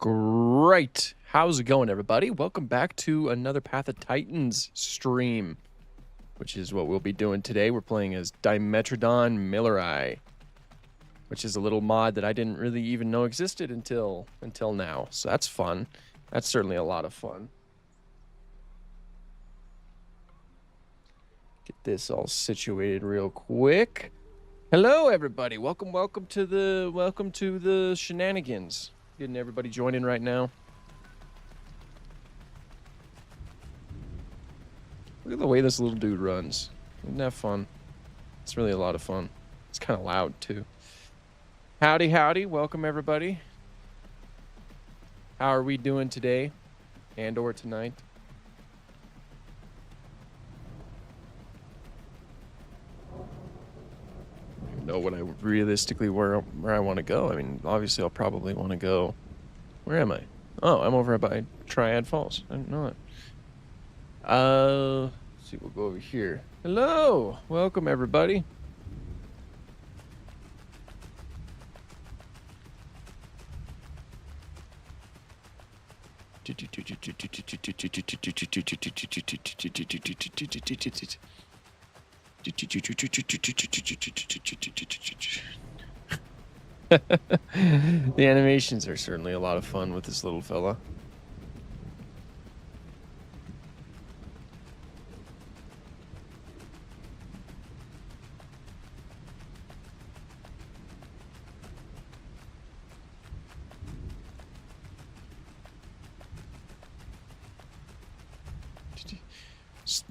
Great. How's it going, everybody? Welcome back to another Path of Titans stream, which is what we'll be doing today. We're playing as Dimetrodon Milleri, which is a little mod that I didn't really even know existed until now. So that's fun. That's certainly a lot of fun. Get this all situated real quick. Hello, everybody. Welcome to the shenanigans. Getting everybody joining right now. Look at the way this little dude runs. Isn't that fun? It's really a lot of fun. It's kind of loud, too. Howdy, howdy. Welcome, everybody. How are we doing today and or tonight? I don't know what I realistically where I want to go. I mean, obviously, I'll probably want to go. Where am I? Oh, I'm over by Triad Falls. I didn't know that. Let's see. We'll go over here. Hello, welcome everybody. The animations are certainly a lot of fun with this little fella.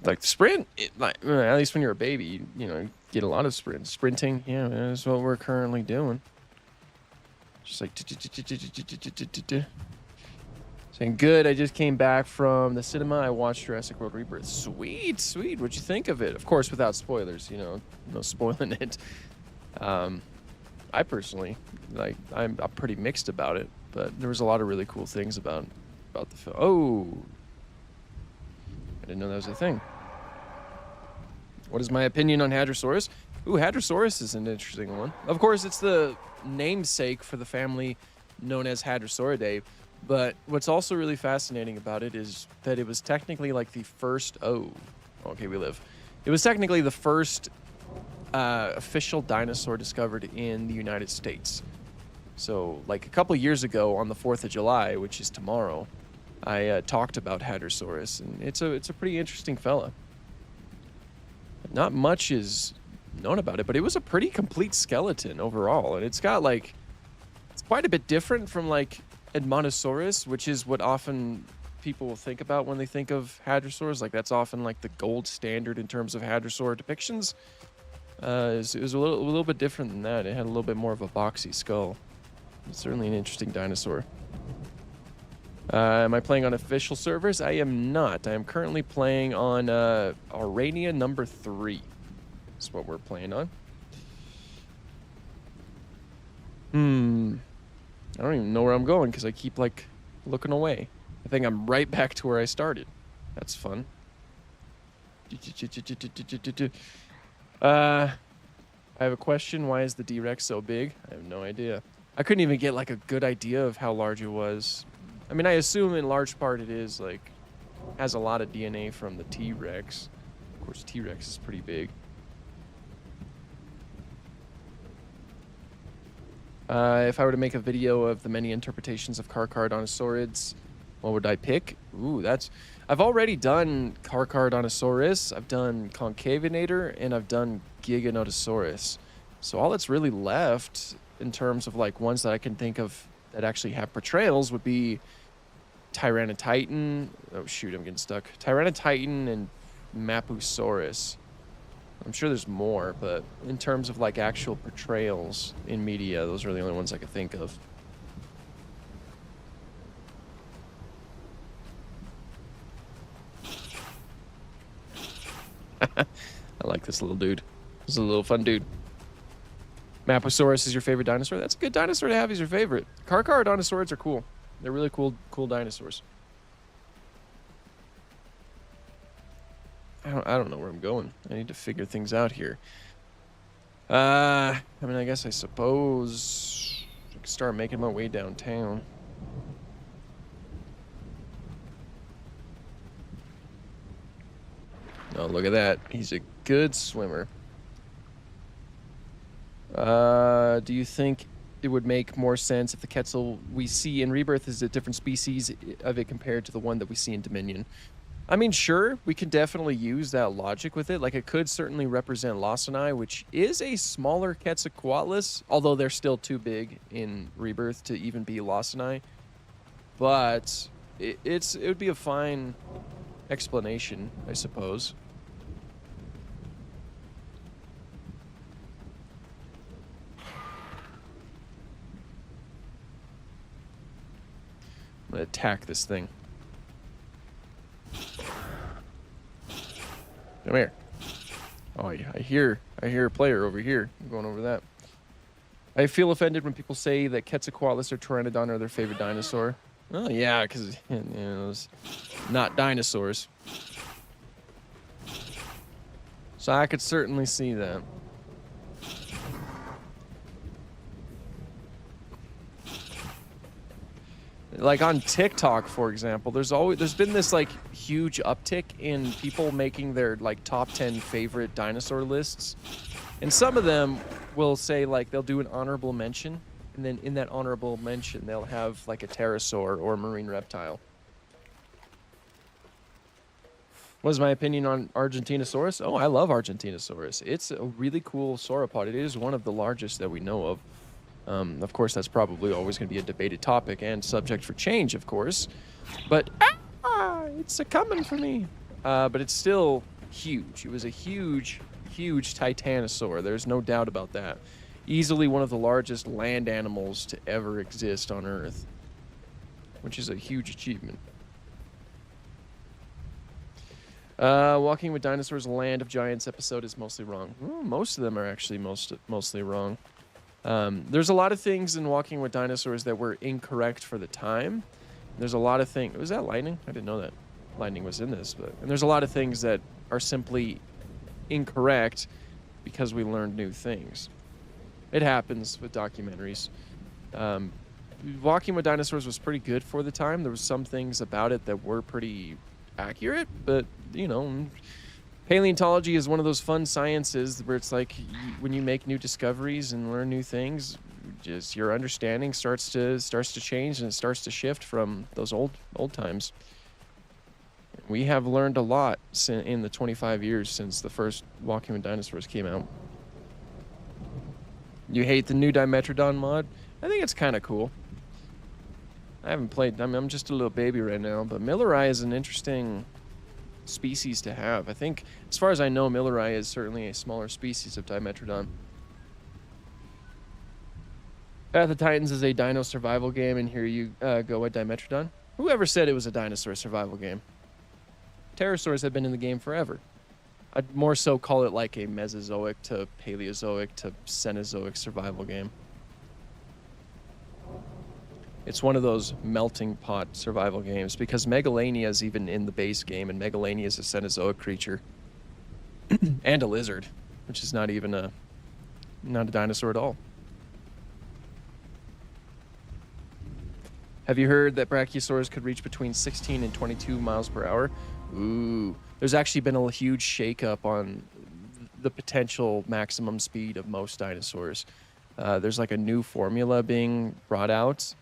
Like the sprint, at least when you're a baby, you know, get a lot of sprinting. Yeah, that's what we're currently doing. Just like saying good. I just came back from the cinema. I watched Jurassic World Rebirth. Sweet. What'd you think of it? Of course, without spoilers. You know, no spoiling it. I personally I'm pretty mixed about it, but there was a lot of really cool things about the film. Oh, I didn't know that was a thing. What is my opinion on Hadrosaurus? Ooh, Hadrosaurus is an interesting one. Of course, it's the namesake for the family known as Hadrosauridae, but what's also really fascinating about it is that it was technically like the first... Oh, okay, we live. It was technically the first official dinosaur discovered in the United States. So, like a couple years ago on the 4th of July, which is tomorrow, I talked about Hadrosaurus, and it's a pretty interesting fella. Not much is known about it, but it was a pretty complete skeleton overall, and it's got like, it's quite a bit different from like Edmontosaurus, which is what often people will think about when they think of Hadrosaurs. Like that's often like the gold standard in terms of Hadrosaur depictions. It was a little bit different than that. It had a little bit more of a boxy skull. It's certainly an interesting dinosaur. Am I playing on official servers? I am not. I am currently playing on Aurania number 3. That's what we're playing on. I don't even know where I'm going because I keep like looking away. I think I'm right back to where I started. That's fun. I have a question. Why is the D-Rex so big? I have no idea. I couldn't even get like a good idea of how large it was. I mean, I assume in large part it is like has a lot of DNA from the T-Rex. Of course, T-Rex is pretty big. If I were to make a video of the many interpretations of Carcharodontosaurids, what would I pick? Ooh, I've already done Carcharodontosaurus, I've done Concavinator, and I've done Giganotosaurus. So all that's really left in terms of like ones that I can think of that actually have portrayals would be Tyranotitan. Oh shoot, I'm getting stuck. Tyranotitan and Mapusaurus. I'm sure there's more, but in terms of like actual portrayals in media, those are the only ones I could think of. I like this little dude. This is a little fun dude. Mapusaurus is your favorite dinosaur? That's a good dinosaur to have as your favorite. Carcharodontosaurids are cool. They're really cool dinosaurs. I don't know where I'm going. I need to figure things out here. I mean, I guess I suppose I could start making my way downtown. Oh, look at that. He's a good swimmer. Do you think it would make more sense if the Quetzal we see in Rebirth is a different species of it compared to the one that we see in Dominion? I mean, sure, we can definitely use that logic with it. Like, it could certainly represent Lawsonii, which is a smaller Quetzalcoatlus, although they're still too big in Rebirth to even be Lawsonii. But it would be a fine explanation, I suppose. I'm gonna attack this thing. Come here. Oh yeah, I hear a player over here. I'm going over that. I feel offended when people say that Quetzalcoatlus or Pteranodon are their favorite dinosaur. Oh yeah, because it's not dinosaurs. So I could certainly see that. Like on TikTok, for example, there's been this like huge uptick in people making their like top 10 favorite dinosaur lists. And some of them will say like they'll do an honorable mention, and then in that honorable mention they'll have like a pterosaur or a marine reptile. What is my opinion on Argentinosaurus? Oh, I love Argentinosaurus. It's a really cool sauropod. It is one of the largest that we know of. Of course, that's probably always going to be a debated topic and subject for change, of course. But it's a coming for me. But it's still huge. It was a huge, huge titanosaur. There's no doubt about that. Easily one of the largest land animals to ever exist on Earth, which is a huge achievement. Walking with Dinosaurs, Land of Giants episode is mostly wrong. Well, most of them are actually mostly wrong. There's a lot of things in Walking with Dinosaurs that were incorrect for the time. There's a lot of things. Was that lightning? I didn't know that lightning was in this. And there's a lot of things that are simply incorrect because we learned new things. It happens with documentaries. Walking with Dinosaurs was pretty good for the time. There was some things about it that were pretty accurate, but you know, paleontology is one of those fun sciences where it's like when you make new discoveries and learn new things, just your understanding starts to change and it starts to shift from those old times. We have learned a lot in the 25 years since the first Walking with Dinosaurs came out. You hate the new Dimetrodon mod? I think it's kind of cool. I haven't played. I mean, I'm just a little baby right now, but Millerai is an interesting species to have. I think, as far as I know, Millerai is certainly a smaller species of Dimetrodon. Path of Titans is a dino survival game, and here you go at Dimetrodon. Whoever said it was a dinosaur survival game? Pterosaurs have been in the game forever. I'd more so call it like a Mesozoic to Paleozoic to Cenozoic survival game. It's one of those melting pot survival games because Megalania is even in the base game, and Megalania is a Cenozoic creature and a lizard, which is not even not a dinosaur at all. Have you heard that Brachiosaurs could reach between 16 and 22 miles per hour? Ooh, there's actually been a huge shakeup on the potential maximum speed of most dinosaurs. There's like a new formula being brought out.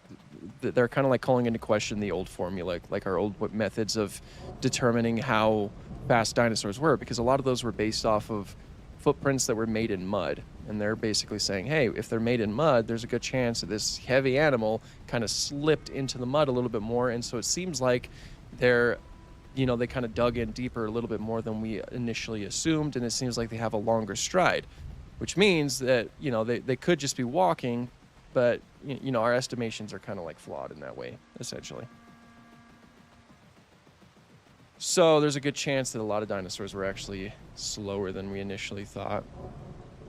They're kind of like calling into question the old formula, like our old methods of determining how fast dinosaurs were, because a lot of those were based off of footprints that were made in mud. And they're basically saying, hey, if they're made in mud, there's a good chance that this heavy animal kind of slipped into the mud a little bit more. And so it seems like they kind of dug in deeper a little bit more than we initially assumed. And it seems like they have a longer stride, which means that, they could just be walking, but, our estimations are kind of like flawed in that way, essentially. So there's a good chance that a lot of dinosaurs were actually slower than we initially thought,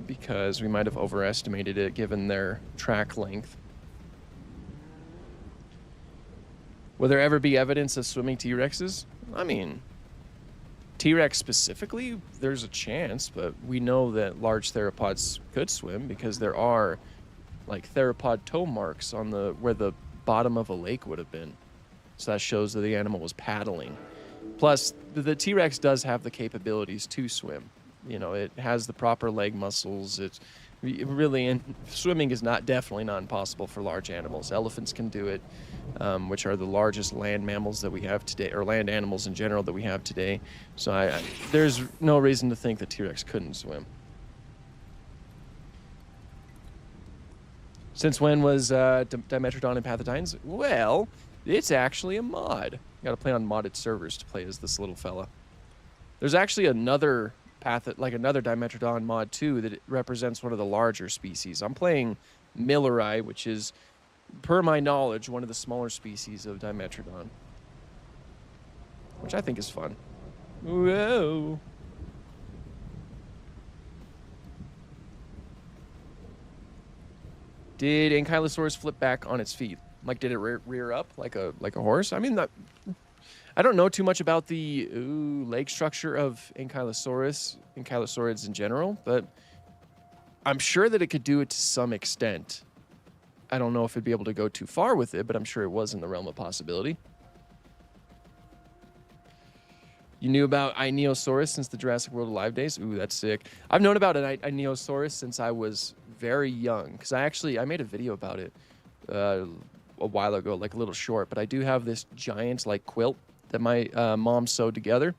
because we might have overestimated it given their track length. Will there ever be evidence of swimming T-Rexes? I mean, T-Rex specifically, there's a chance, but we know that large theropods could swim because there are like theropod toe marks on where the bottom of a lake would have been. So that shows that the animal was paddling. Plus, the T-Rex does have the capabilities to swim. You know, it has the proper leg muscles. It's really, and swimming is definitely not impossible for large animals. Elephants can do it, which are the largest land mammals that we have today, or land animals in general that we have today. So there's no reason to think that T-Rex couldn't swim. Since when was Dimetrodon and Path of Titans? Well, it's actually a mod. You gotta play on modded servers to play as this little fella. There's actually another another Dimetrodon mod too that represents one of the larger species. I'm playing Milleri, which is, per my knowledge, one of the smaller species of Dimetrodon, which I think is fun. Whoa. Did Ankylosaurus flip back on its feet? Like, did it rear up like a horse? I mean, I don't know too much about the leg structure of Ankylosaurids in general, but I'm sure that it could do it to some extent. I don't know if it'd be able to go too far with it, but I'm sure it was in the realm of possibility. You knew about Ionosaurus since the Jurassic World Alive days? Ooh, that's sick. I've known about an Ionosaurus since I was very young, because I made a video about it a while ago, like a little short, but I do have this giant like quilt that my mom sewed together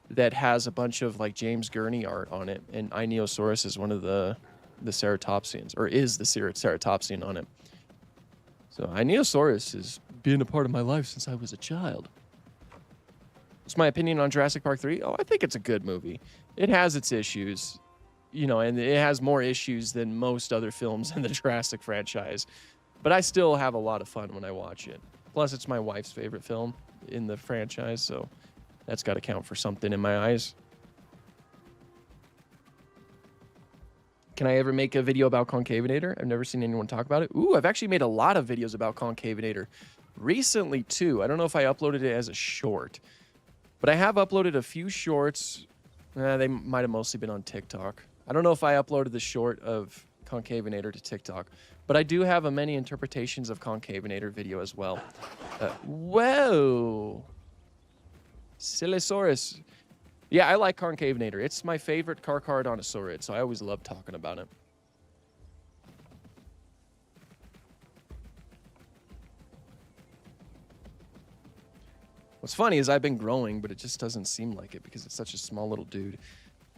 that has a bunch of like James Gurney art on it, and Ionosaurus is one of the ceratopsians, or is the ceratopsian on it. So Ionosaurus has been a part of my life since I was a child. What's my opinion on Jurassic Park 3? Oh, I think it's a good movie. It has its issues, you know, and it has more issues than most other films in the Jurassic franchise. But I still have a lot of fun when I watch it. Plus, it's my wife's favorite film in the franchise, so that's got to count for something in my eyes. Can I ever make a video about Concavinator? I've never seen anyone talk about it. Ooh, I've actually made a lot of videos about Concavinator recently, too. I don't know if I uploaded it as a short, but I have uploaded a few shorts. They might have mostly been on TikTok. I don't know if I uploaded the short of Concavinator to TikTok, but I do have a many interpretations of Concavinator video as well. Whoa! Silosaurus. Yeah, I like Concavinator. It's my favorite Carcharodontisaurid, so I always love talking about it. What's funny is I've been growing, but it just doesn't seem like it because it's such a small little dude.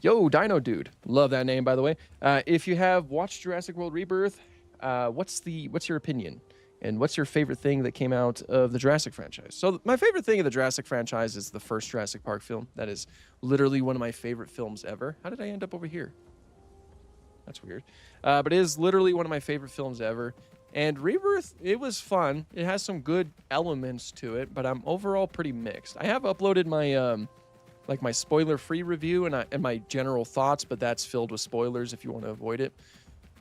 Yo, Dino Dude. Love that name, by the way. If you have watched Jurassic World Rebirth, what's your opinion? And what's your favorite thing that came out of the Jurassic franchise? So my favorite thing of the Jurassic franchise is the first Jurassic Park film. That is literally one of my favorite films ever. How did I end up over here? That's weird. But it is literally one of my favorite films ever. And Rebirth, it was fun. It has some good elements to it, but I'm overall pretty mixed. I have uploaded my my spoiler-free review and my general thoughts, but that's filled with spoilers if you want to avoid it.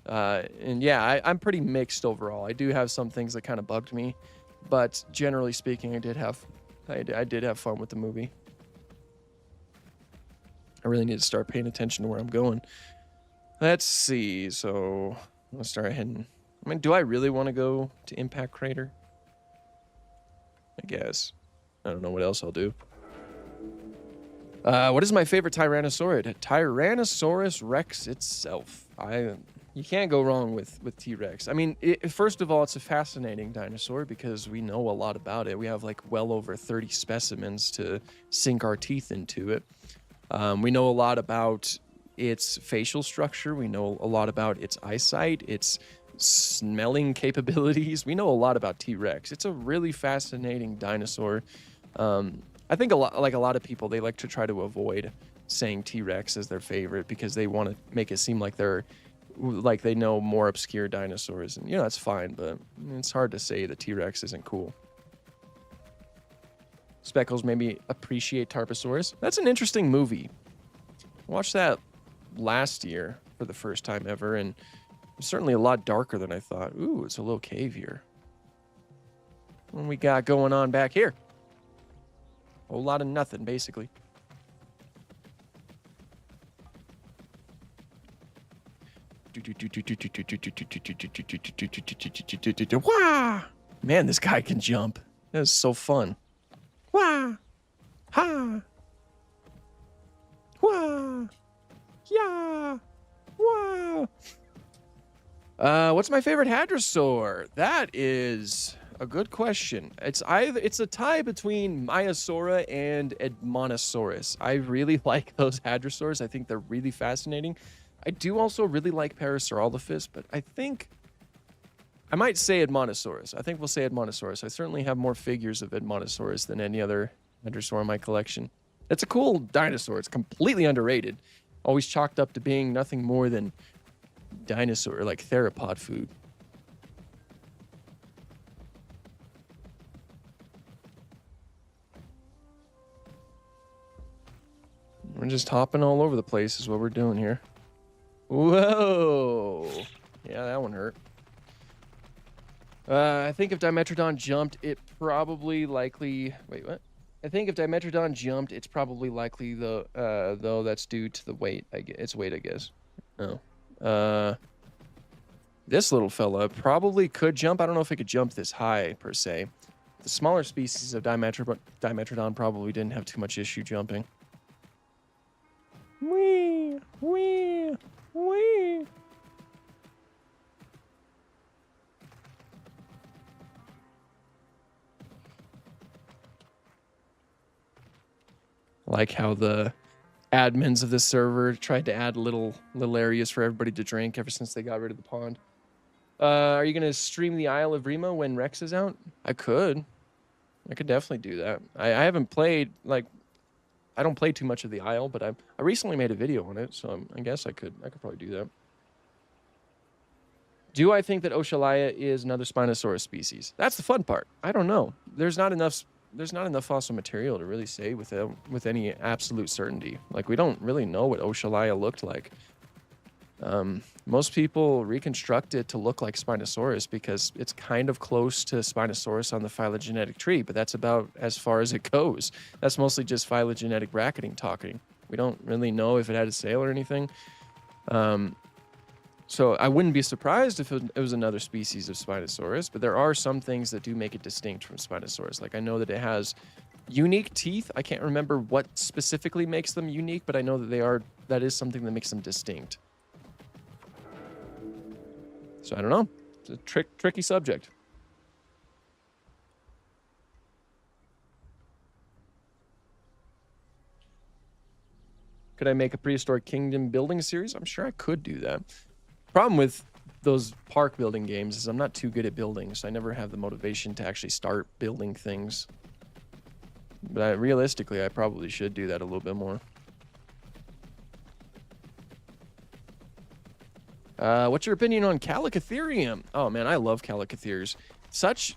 And yeah, I'm pretty mixed overall. I do have some things that kind of bugged me, but generally speaking, I did have fun with the movie. I really need to start paying attention to where I'm going. Let's see. So let's start heading. I mean, do I really want to go to Impact Crater? I guess. I don't know what else I'll do. What is my favorite Tyrannosaurid? Tyrannosaurus Rex itself. You can't go wrong with T-Rex. I mean, first of all, it's a fascinating dinosaur because we know a lot about it. We have like well over 30 specimens to sink our teeth into it. We know a lot about its facial structure. We know a lot about its eyesight, its smelling capabilities. We know a lot about T-Rex. It's a really fascinating dinosaur. I think a lot of people, they like to try to avoid saying T-Rex as their favorite because they want to make it seem like they know more obscure dinosaurs, and that's fine, but it's hard to say that T-Rex isn't cool. Speckles made me appreciate Tarbosaurus. That's an interesting movie. I watched that last year for the first time ever, and it's certainly a lot darker than I thought. Ooh, it's a little cave here. What we got going on back here? A whole lot of nothing, basically. Wah! Man, this guy can jump. That is so fun. Wah! Ha! What's my favorite hadrosaur? That is a good question. It's a tie between Maiasaura and Edmontosaurus. I really like those hadrosaurs. I think they're really fascinating. I do also really like Parasaurolophus, but I think I might say Edmontosaurus. I think we'll say Edmontosaurus. I certainly have more figures of Edmontosaurus than any other hadrosaur in my collection. It's a cool dinosaur. It's completely underrated. Always chalked up to being nothing more than dinosaur, like theropod food. We're just hopping all over the place is what we're doing here. Whoa. Yeah, that one hurt. I think if Dimetrodon jumped, it probably likely... Wait, what? I think if Dimetrodon jumped, it's probably likely, though that's due to the weight. Its weight, I guess. Oh. This little fella probably could jump. I don't know if it could jump this high, per se. The smaller species of Dimetrodon probably didn't have too much issue jumping. Wee! Wee! Wee! Like how the admins of this server tried to add little areas for everybody to drink ever since they got rid of the pond. Are you gonna stream the Isle of Remo when Rex is out? I could definitely do that. I haven't played, like, I don't play too much of the Isle, but I recently made a video on it, so I guess I could probably do that. Do I think that Oshalaya is another Spinosaurus species? That's the fun part. I don't know. There's not enough fossil material to really say with any absolute certainty. Like, we don't really know what Oshalaya looked like. Most people reconstruct it to look like Spinosaurus because it's kind of close to Spinosaurus on the phylogenetic tree, but that's about as far as it goes. That's mostly just phylogenetic bracketing talking. We don't really know if it had a sail or anything. So I wouldn't be surprised if it was another species of Spinosaurus, but there are some things that do make it distinct from Spinosaurus. Like, I know that it has unique teeth. I can't remember what specifically makes them unique, but I know that that is something that makes them distinct. So I don't know. It's a tricky subject. Could I make a prehistoric kingdom building series? I'm sure I could do that. Problem with those park building games is I'm not too good at building, so I never have the motivation to actually start building things. But realistically, I probably should do that a little bit more. What's your opinion on Calicotherium? Oh man, I love Calicotheres. Such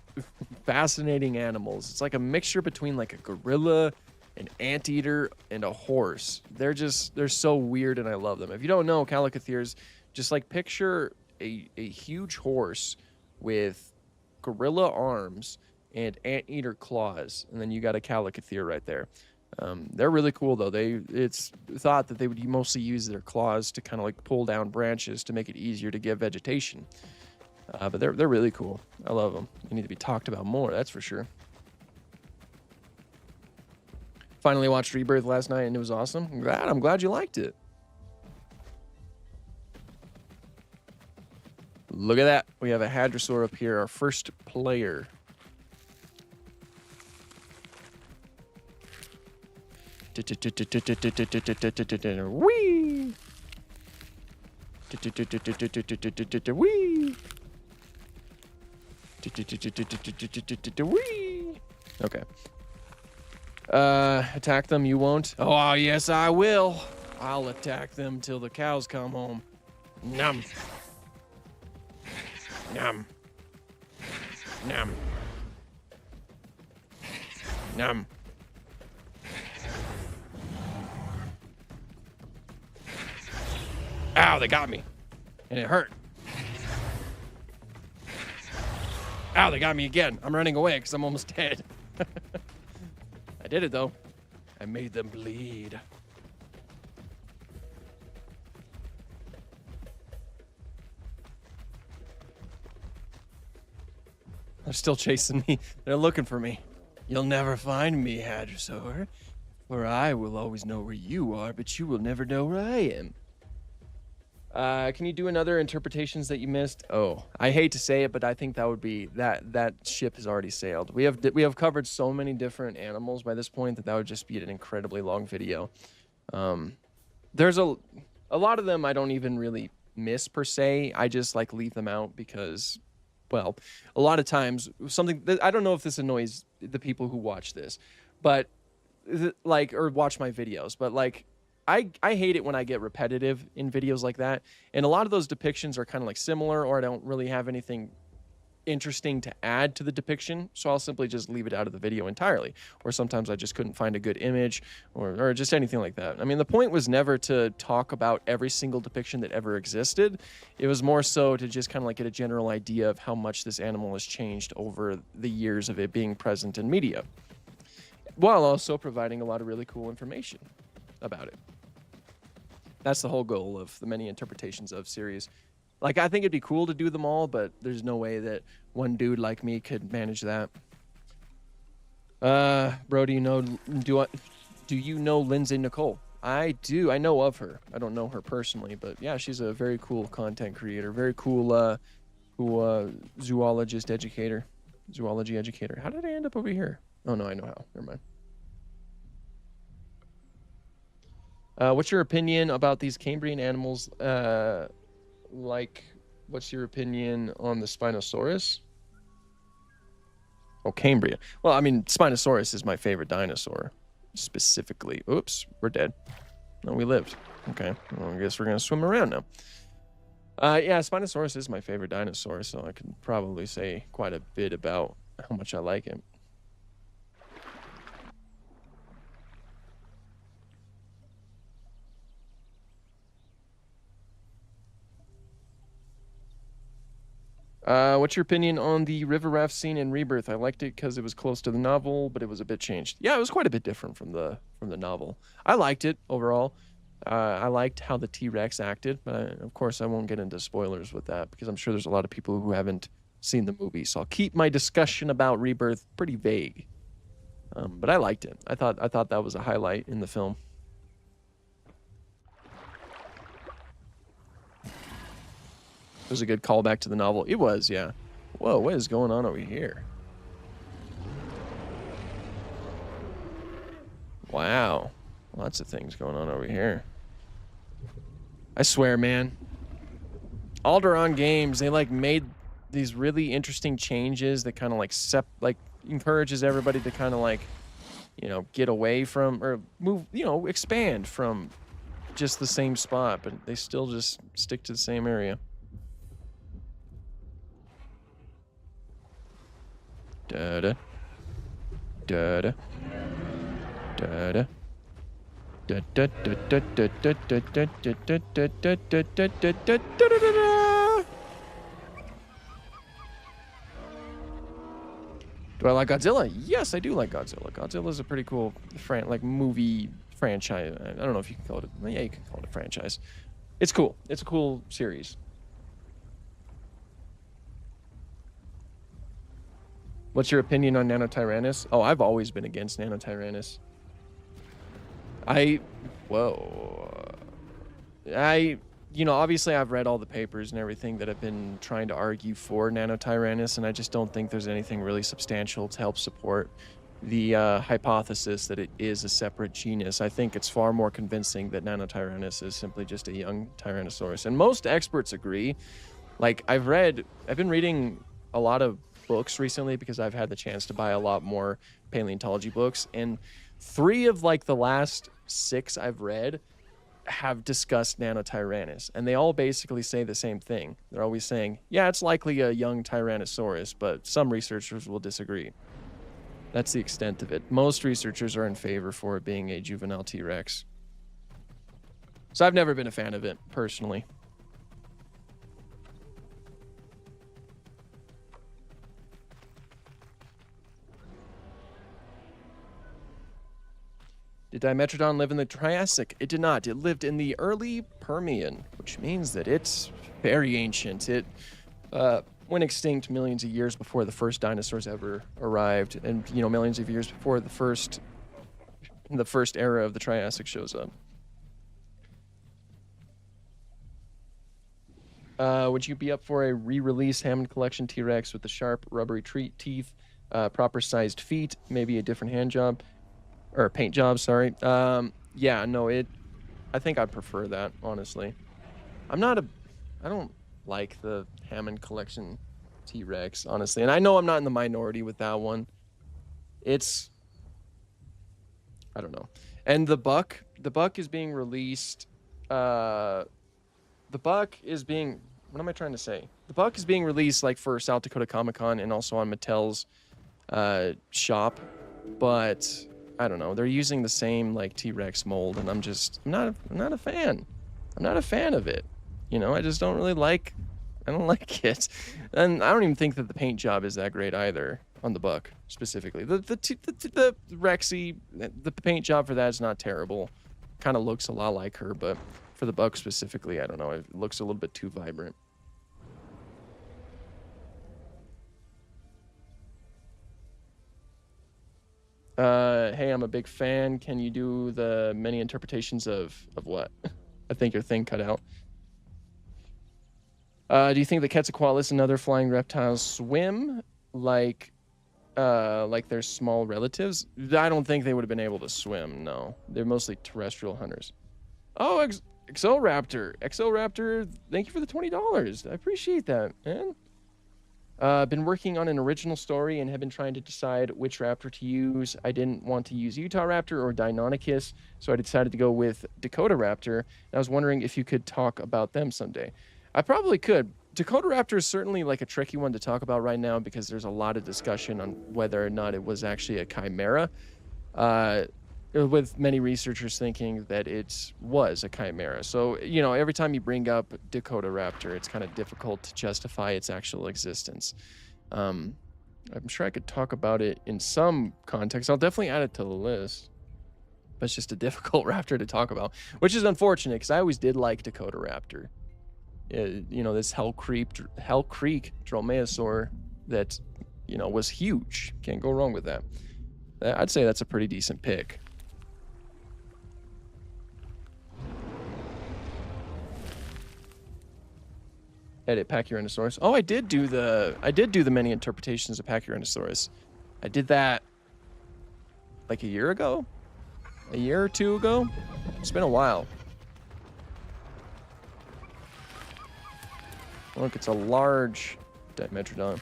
fascinating animals. It's like a mixture between like a gorilla, an anteater, and a horse. They're so weird, and I love them. If you don't know Calicotheres, just like picture a huge horse with gorilla arms and anteater claws, and then you got a Calicothere right there. They're really cool though. It's thought that they would mostly use their claws to kind of like pull down branches to make it easier to get vegetation. But they're really cool. I love them. They need to be talked about more, that's for sure. Finally watched Rebirth last night and it was awesome. I'm glad you liked it. Look at that. We have a Hadrosaur up here, our first player. Wee! Wee! Wee! Okay. Attack them, you won't? Oh, yes, I will. I'll attack them till the cows come home. Num. Num. Num. Num. Ow, they got me. And it hurt. Ow, they got me again. I'm running away because I'm almost dead. I did it, though. I made them bleed. They're still chasing me. They're looking for me. You'll never find me, Hadrosaur. For I will always know where you are, but you will never know where I am. Can you do another interpretations that you missed? Oh, I hate to say it, but I think that would be that ship has already sailed. We have covered so many different animals by this point that would just be an incredibly long video. There's a lot of them I don't even really miss per se. I just like leave them out because, well, a lot of times something that, I don't know if this annoys the people who watch this, but like, or watch my videos, but like, I hate it when I get repetitive in videos like that. And a lot of those depictions are kind of like similar, or I don't really have anything interesting to add to the depiction. So I'll simply just leave it out of the video entirely. Or sometimes I just couldn't find a good image or just anything like that. I mean, the point was never to talk about every single depiction that ever existed. It was more so to just kind of like get a general idea of how much this animal has changed over the years of it being present in media, while also providing a lot of really cool information about it. That's the whole goal of the many interpretations of series. Like, I think it'd be cool to do them all, but there's no way that one dude like me could manage that. Bro, do you know Lindsay Nicole? I do. I know of her. I don't know her personally, but yeah, she's a very cool content creator. Very cool, zoology educator. How did I end up over here? Oh no, I know how. Never mind. What's your opinion about these Cambrian animals? What's your opinion on the Spinosaurus? Oh, Cambrian. Well, I mean, Spinosaurus is my favorite dinosaur, specifically. Oops, we're dead. No, we lived. Okay, well, I guess we're gonna swim around now. Yeah, Spinosaurus is my favorite dinosaur, so I can probably say quite a bit about how much I like it. What's your opinion on the river raft scene in Rebirth? I liked it because it was close to the novel, but it was a bit changed. Yeah, it was quite a bit different from the novel. I liked it overall. I liked how the T-Rex acted, but of course I won't get into spoilers with that because I'm sure there's a lot of people who haven't seen the movie, so I'll keep my discussion about Rebirth pretty vague. But I liked it. I thought that was a highlight in the film. It was a good callback to the novel. It was, yeah. Whoa, what is going on over here? Wow. Lots of things going on over here. I swear, man. Alderaan Games, they like made these really interesting changes that kind of like encourages everybody to kind of like, you know, get away from or move, you know, expand from just the same spot, but they still just stick to the same area. Da-da. Da-da. Da-da. Do I like Godzilla? Yes, I do like Godzilla. Godzilla's a pretty cool movie franchise. I don't know if you can call it. Yeah, you can call it a franchise. It's cool. It's a cool series. What's your opinion on Nanotyrannus? Oh, I've always been against Nanotyrannus. You know, obviously I've read all the papers and everything that have been trying to argue for Nanotyrannus, and I just don't think there's anything really substantial to help support the hypothesis that it is a separate genus. I think it's far more convincing that Nanotyrannus is simply just a young Tyrannosaurus, and most experts agree. Like, I've been reading a lot of books recently because I've had the chance to buy a lot more paleontology books, and 3 of like the last 6 I've read have discussed Nanotyrannus, and they all basically say the same thing. They're always saying, yeah, it's likely a young Tyrannosaurus, but some researchers will disagree. That's the extent of it. Most researchers are in favor for it being a juvenile T-Rex. So I've never been a fan of it, personally. Did Dimetrodon live in the Triassic? It did not. It lived in the early Permian, which means that it's very ancient. It went extinct millions of years before the first dinosaurs ever arrived, and you know, millions of years before the first era of the Triassic shows up. Would you be up for a re-release Hammond Collection T-Rex with the sharp, rubbery teeth, proper sized feet, maybe a different hand job or paint job? Sorry. Yeah, no, I think I'd prefer that, honestly. I'm not a, I don't like the Hammond Collection T-Rex, honestly, and I know I'm not in the minority with that one. It's, I don't know. And the buck is being released. The buck is being. What am I trying to say? The buck is being released like for South Dakota Comic Con and also on Mattel's shop, but I don't know. They're using the same like T-Rex mold, and I'm not a fan. I'm not a fan of it. You know, I just don't really like. I don't like it, and I don't even think that the paint job is that great either on the buck specifically. The Rexy, the paint job for that is not terrible. Kind of looks a lot like her, but for the buck specifically, I don't know. It looks a little bit too vibrant. Hey, I'm a big fan. Can you do the many interpretations of what? I think your thing cut out. Do you think the Quetzalcoatlus and other flying reptiles swim like their small relatives? I don't think they would have been able to swim. No, they're mostly terrestrial hunters. Oh, Exoraptor, thank you for the $20. I appreciate that, man. Been working on an original story and have been trying to decide which raptor to use. I didn't want to use Utah Raptor or Deinonychus, so I decided to go with Dakota Raptor. And I was wondering if you could talk about them someday. I probably could. Dakota Raptor is certainly like a tricky one to talk about right now because there's a lot of discussion on whether or not it was actually a chimera. With many researchers thinking that it was a chimera. So, you know, every time you bring up Dakota Raptor, it's kind of difficult to justify its actual existence. I'm sure I could talk about it in some context. I'll definitely add it to the list. But it's just a difficult raptor to talk about, which is unfortunate because I always did like Dakota Raptor. You know, this Hell Creek dromaeosaur that, you know, was huge. Can't go wrong with that. I'd say that's a pretty decent pick. Edit Pachyrhinosaurus. Oh, I did do the many interpretations of Pachyrhinosaurus. I did that like a year ago? A year or two ago? It's been a while. Look, it's a large Dimetrodon.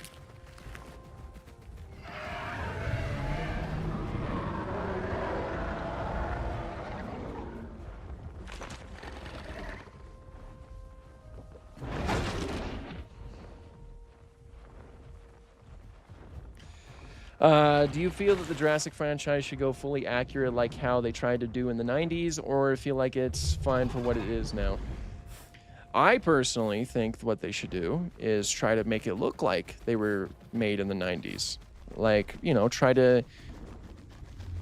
Do you feel that the Jurassic franchise should go fully accurate like how they tried to do in the 90s, or feel like it's fine for what it is now? I personally think what they should do is try to make it look like they were made in the 90s. Like, you know, try to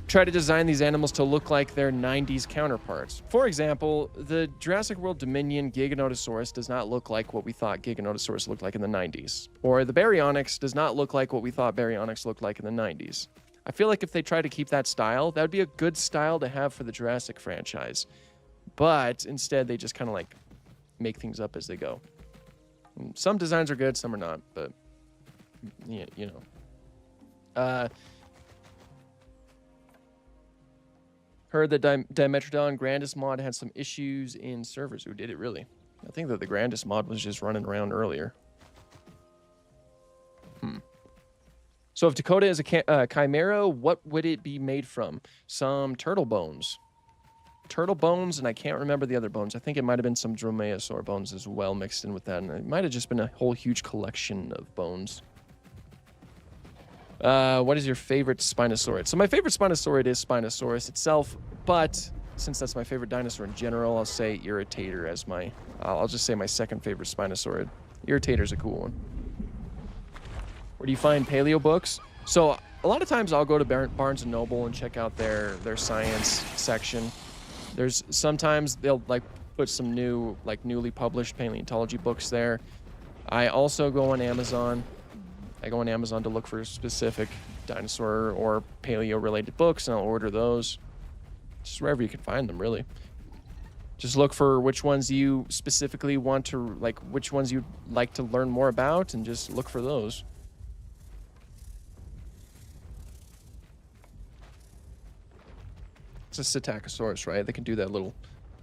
design these animals to look like their 90s counterparts. For example, the Jurassic World Dominion Giganotosaurus does not look like what we thought Giganotosaurus looked like in the 90s. Or the Baryonyx does not look like what we thought Baryonyx looked like in the 90s. I feel like if they try to keep that style, that would be a good style to have for the Jurassic franchise. But instead, they just kind of like make things up as they go. And some designs are good, some are not, but yeah, you know. Heard that Dimetrodon Grandis mod had some issues in servers. Who did it really? I think that the Grandis mod was just running around earlier. So if Dakota is a chimera, what would it be made from? Some turtle bones. Turtle bones, and I can't remember the other bones. I think it might have been some dromaeosaur bones as well mixed in with that. And it might have just been a whole huge collection of bones. What is your favorite Spinosaurid? So my favorite Spinosaurid is Spinosaurus itself, but since that's my favorite dinosaur in general, I'll say Irritator as my... I'll just say my second favorite Spinosaurid. Irritator's a cool one. Where do you find paleo books? So a lot of times I'll go to Barnes & Noble and check out their science section. There's sometimes they'll like put some new, like newly published paleontology books there. I also go on Amazon. I go on Amazon to look for specific dinosaur or paleo related books, and I'll order those. Just wherever you can find them, really. Just look for which ones you specifically want to, like, which ones you'd like to learn more about, and just look for those. It's a Psittacosaurus, right? They can do that little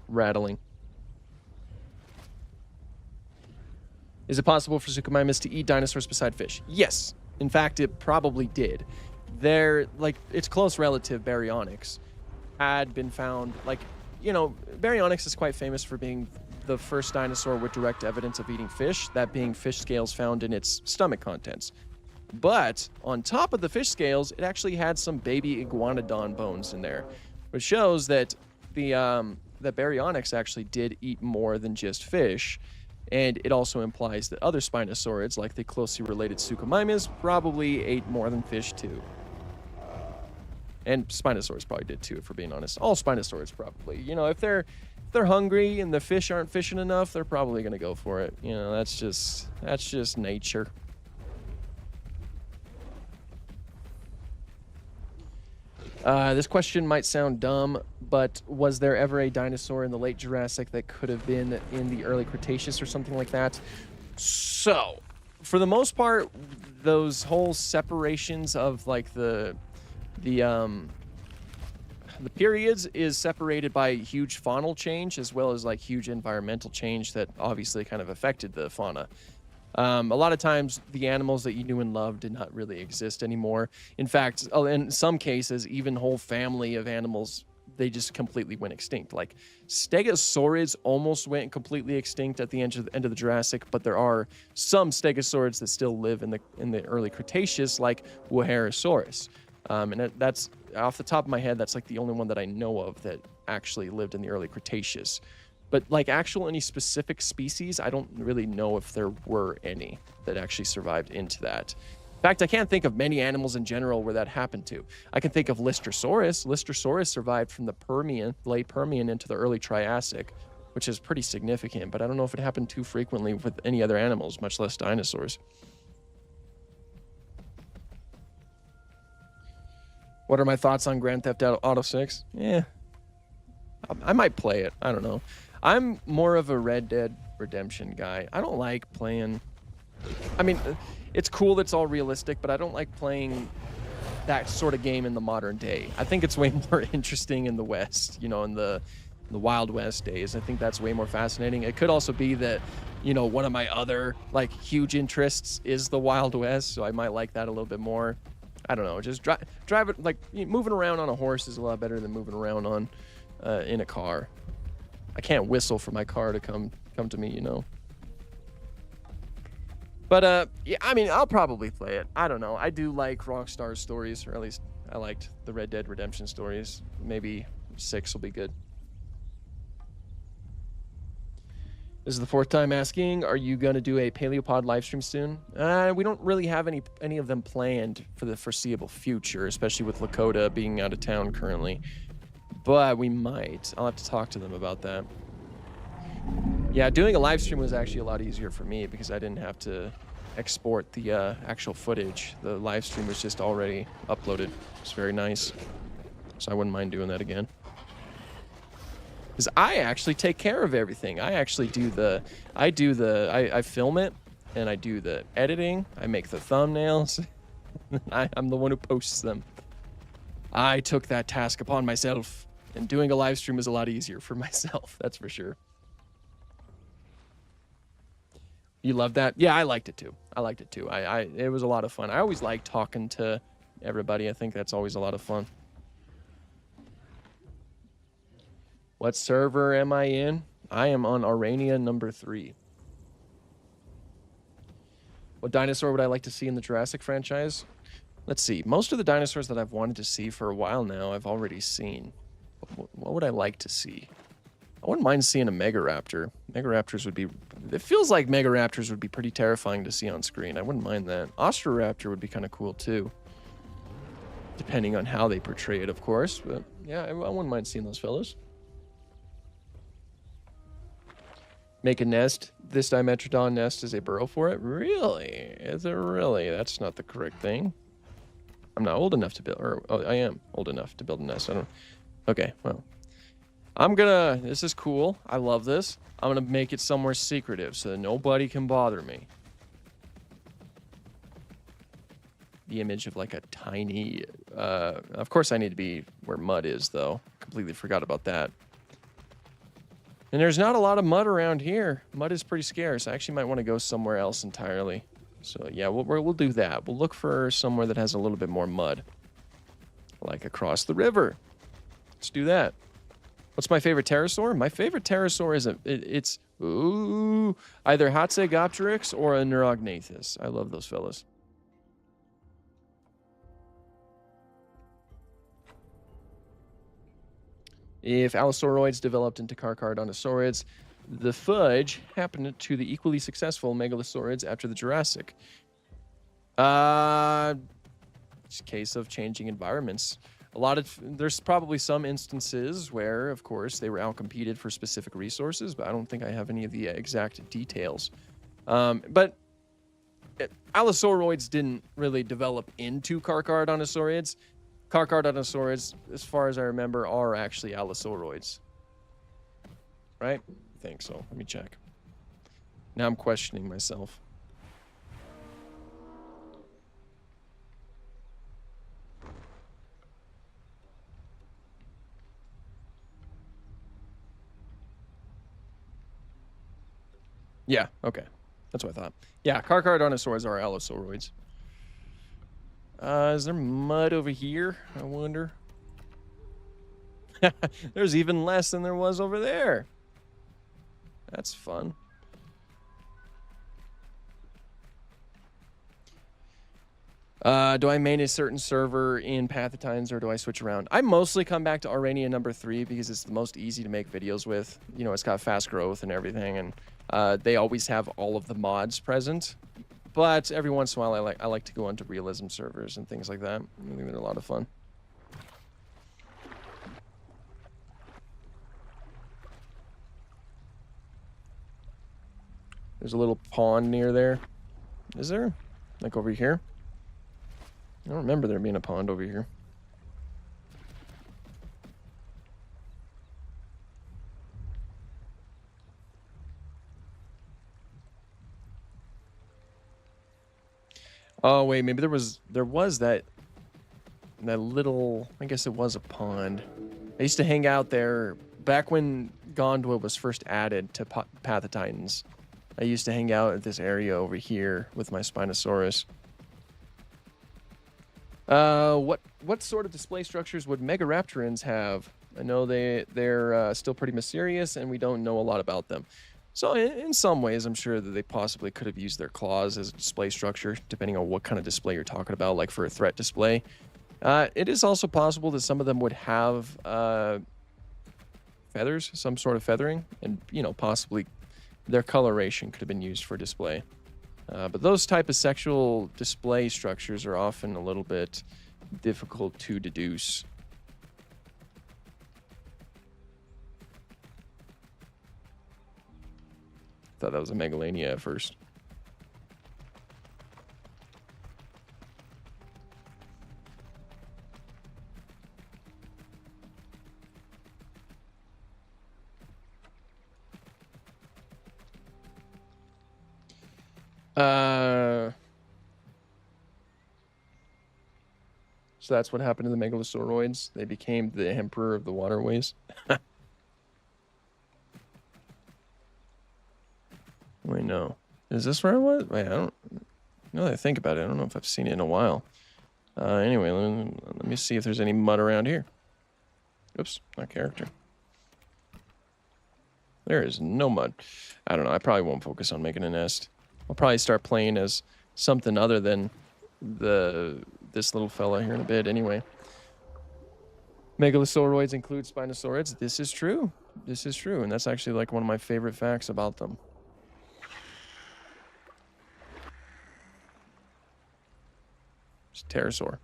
rattling. Is it possible for Suchomimus to eat dinosaurs beside fish? Yes. In fact, it probably did. They're, like, its close relative, Baryonyx, had been found, like, you know, Baryonyx is quite famous for being the first dinosaur with direct evidence of eating fish, that being fish scales found in its stomach contents. But on top of the fish scales, it actually had some baby iguanodon bones in there, which shows that that Baryonyx actually did eat more than just fish. And it also implies that other spinosaurids, like the closely related Suchomimus, probably ate more than fish too. And Spinosaurus probably did too, if we're being honest. All Spinosaurids probably. You know, if they're hungry and the fish aren't fishing enough, they're probably gonna go for it. You know, that's just nature. This question might sound dumb, but was there ever a dinosaur in the late Jurassic that could have been in the early Cretaceous or something like that? So, for the most part, those whole separations of, like, the periods is separated by huge faunal change, as well as, like, huge environmental change that obviously kind of affected the fauna. A lot of times, the animals that you knew and loved did not really exist anymore. In fact, in some cases, even whole family of animals, they just completely went extinct. Like, Stegosaurids almost went completely extinct at the end of the Jurassic, but there are some Stegosaurids that still live in the early Cretaceous, like Woharosaurus. And that's, off the top of my head, that's like the only one that I know of that actually lived in the early Cretaceous. But, like, any specific species, I don't really know if there were any that actually survived into that. In fact, I can't think of many animals in general where that happened to. I can think of Listersaurus. Listersaurus survived from the Permian, late Permian, into the early Triassic, which is pretty significant, but I don't know if it happened too frequently with any other animals, much less dinosaurs. What are my thoughts on Grand Theft Auto 6? Yeah, I might play it. I don't know. I'm more of a Red Dead Redemption guy. I don't like playing... I mean, it's cool that it's all realistic, but I don't like playing that sort of game in the modern day. I think it's way more interesting in the West, you know, in the Wild West days. I think that's way more fascinating. It could also be that, you know, one of my other, like, huge interests is the Wild West, so I might like that a little bit more. I don't know. Just drive it, like, moving around on a horse is a lot better than moving around on in a car. I can't whistle for my car to come to me, you know. But yeah, I mean, I'll probably play it. I don't know. I do like Rockstar's stories, or at least I liked the Red Dead Redemption stories. Maybe 6 will be good. This is the 4th time asking, are you going to do a Paleopod livestream soon? We don't really have any of them planned for the foreseeable future, especially with Lakota being out of town currently. But we might. I'll have to talk to them about that. Yeah, doing a live stream was actually a lot easier for me because I didn't have to export the actual footage. The live stream was just already uploaded. It's very nice. So I wouldn't mind doing that again. Because I actually take care of everything. I actually do I film it, and I do the editing. I make the thumbnails. I'm the one who posts them. I took that task upon myself, and doing a live stream is a lot easier for myself, that's for sure. You love that? Yeah, I liked it too. It was a lot of fun. I always like talking to everybody. I think that's always a lot of fun. What server am I in? I am on Aurania number 3. What dinosaur would I like to see in the Jurassic franchise? Let's see. Most of the dinosaurs that I've wanted to see for a while now, I've already seen. What would I like to see? I wouldn't mind seeing a Megaraptor. Megaraptors would be... It feels like Megaraptors would be pretty terrifying to see on screen. I wouldn't mind that. Ostroraptor would be kind of cool, too. Depending on how they portray it, of course. But, yeah, I wouldn't mind seeing those fellows. Make a nest. This Dimetrodon nest is a burrow for it? Really? Is it really? That's not the correct thing. I'm not old enough to build... Or, oh, I am old enough to build a nest. I don't... Okay, well... This is cool. I love this. I'm gonna make it somewhere secretive so that nobody can bother me. The image of like a tiny, of course I need to be where mud is though. Completely forgot about that. And there's not a lot of mud around here. Mud is pretty scarce. I actually might want to go somewhere else entirely. So yeah, we'll do that. We'll look for somewhere that has a little bit more mud. Like across the river. Let's do that. What's my favorite pterosaur? My favorite pterosaur is it's either Hatsegopteryx or a Neurognathus. I love those fellas. If Allosauroids developed into Carcharodontosaurids, the fudge happened to the equally successful Megalosaurids after the Jurassic. It's a case of changing environments. There's probably some instances where, of course, they were outcompeted for specific resources, but I don't think I have any of the exact details. But Allosauroids didn't really develop into Carcharodontosaurids. Carcharodontosaurids, as far as I remember, are actually Allosauroids. Right? I think so. Let me check. Now I'm questioning myself. Yeah, okay. That's what I thought. Yeah, Carcharodontosaurs are Allosauroids. Is there mud over here? I wonder. There's even less than there was over there. That's fun. Do I main a certain server in Pathotynes or do I switch around? I mostly come back to Aurania number 3 because it's the most easy to make videos with. You know, it's got fast growth and everything, and they always have all of the mods present. But every once in a while, I like to go onto realism servers and things like that. I think they're a lot of fun. There's a little pond near there. Is there? Like over here? I don't remember there being a pond over here. Oh wait, maybe there was that little, I guess it was a pond. I used to hang out there back when Gondwa was first added to Pathotynes. I used to hang out at this area over here with my Spinosaurus. What sort of display structures would Megaraptorans have? I know they're still pretty mysterious and we don't know a lot about them. So in some ways, I'm sure that they possibly could have used their claws as a display structure, depending on what kind of display you're talking about, like for a threat display. It is also possible that some of them would have feathers, some sort of feathering, and, you know, possibly their coloration could have been used for display. But those type of sexual display structures are often a little bit difficult to deduce. Thought that was a Megalania at first. So that's what happened to the Megalosauroids. They became the emperor of the waterways. Wait, no. Is this where I was? Wait, I don't... Now that I think about it, I don't know if I've seen it in a while. Anyway, let me see if there's any mud around here. Oops, not character. There is no mud. I don't know. I probably won't focus on making a nest. I'll probably start playing as something other than this little fella here in a bit anyway. Megalosauroids include Spinosaurids. This is true. This is true. And that's actually like one of my favorite facts about them. It's pterosaur.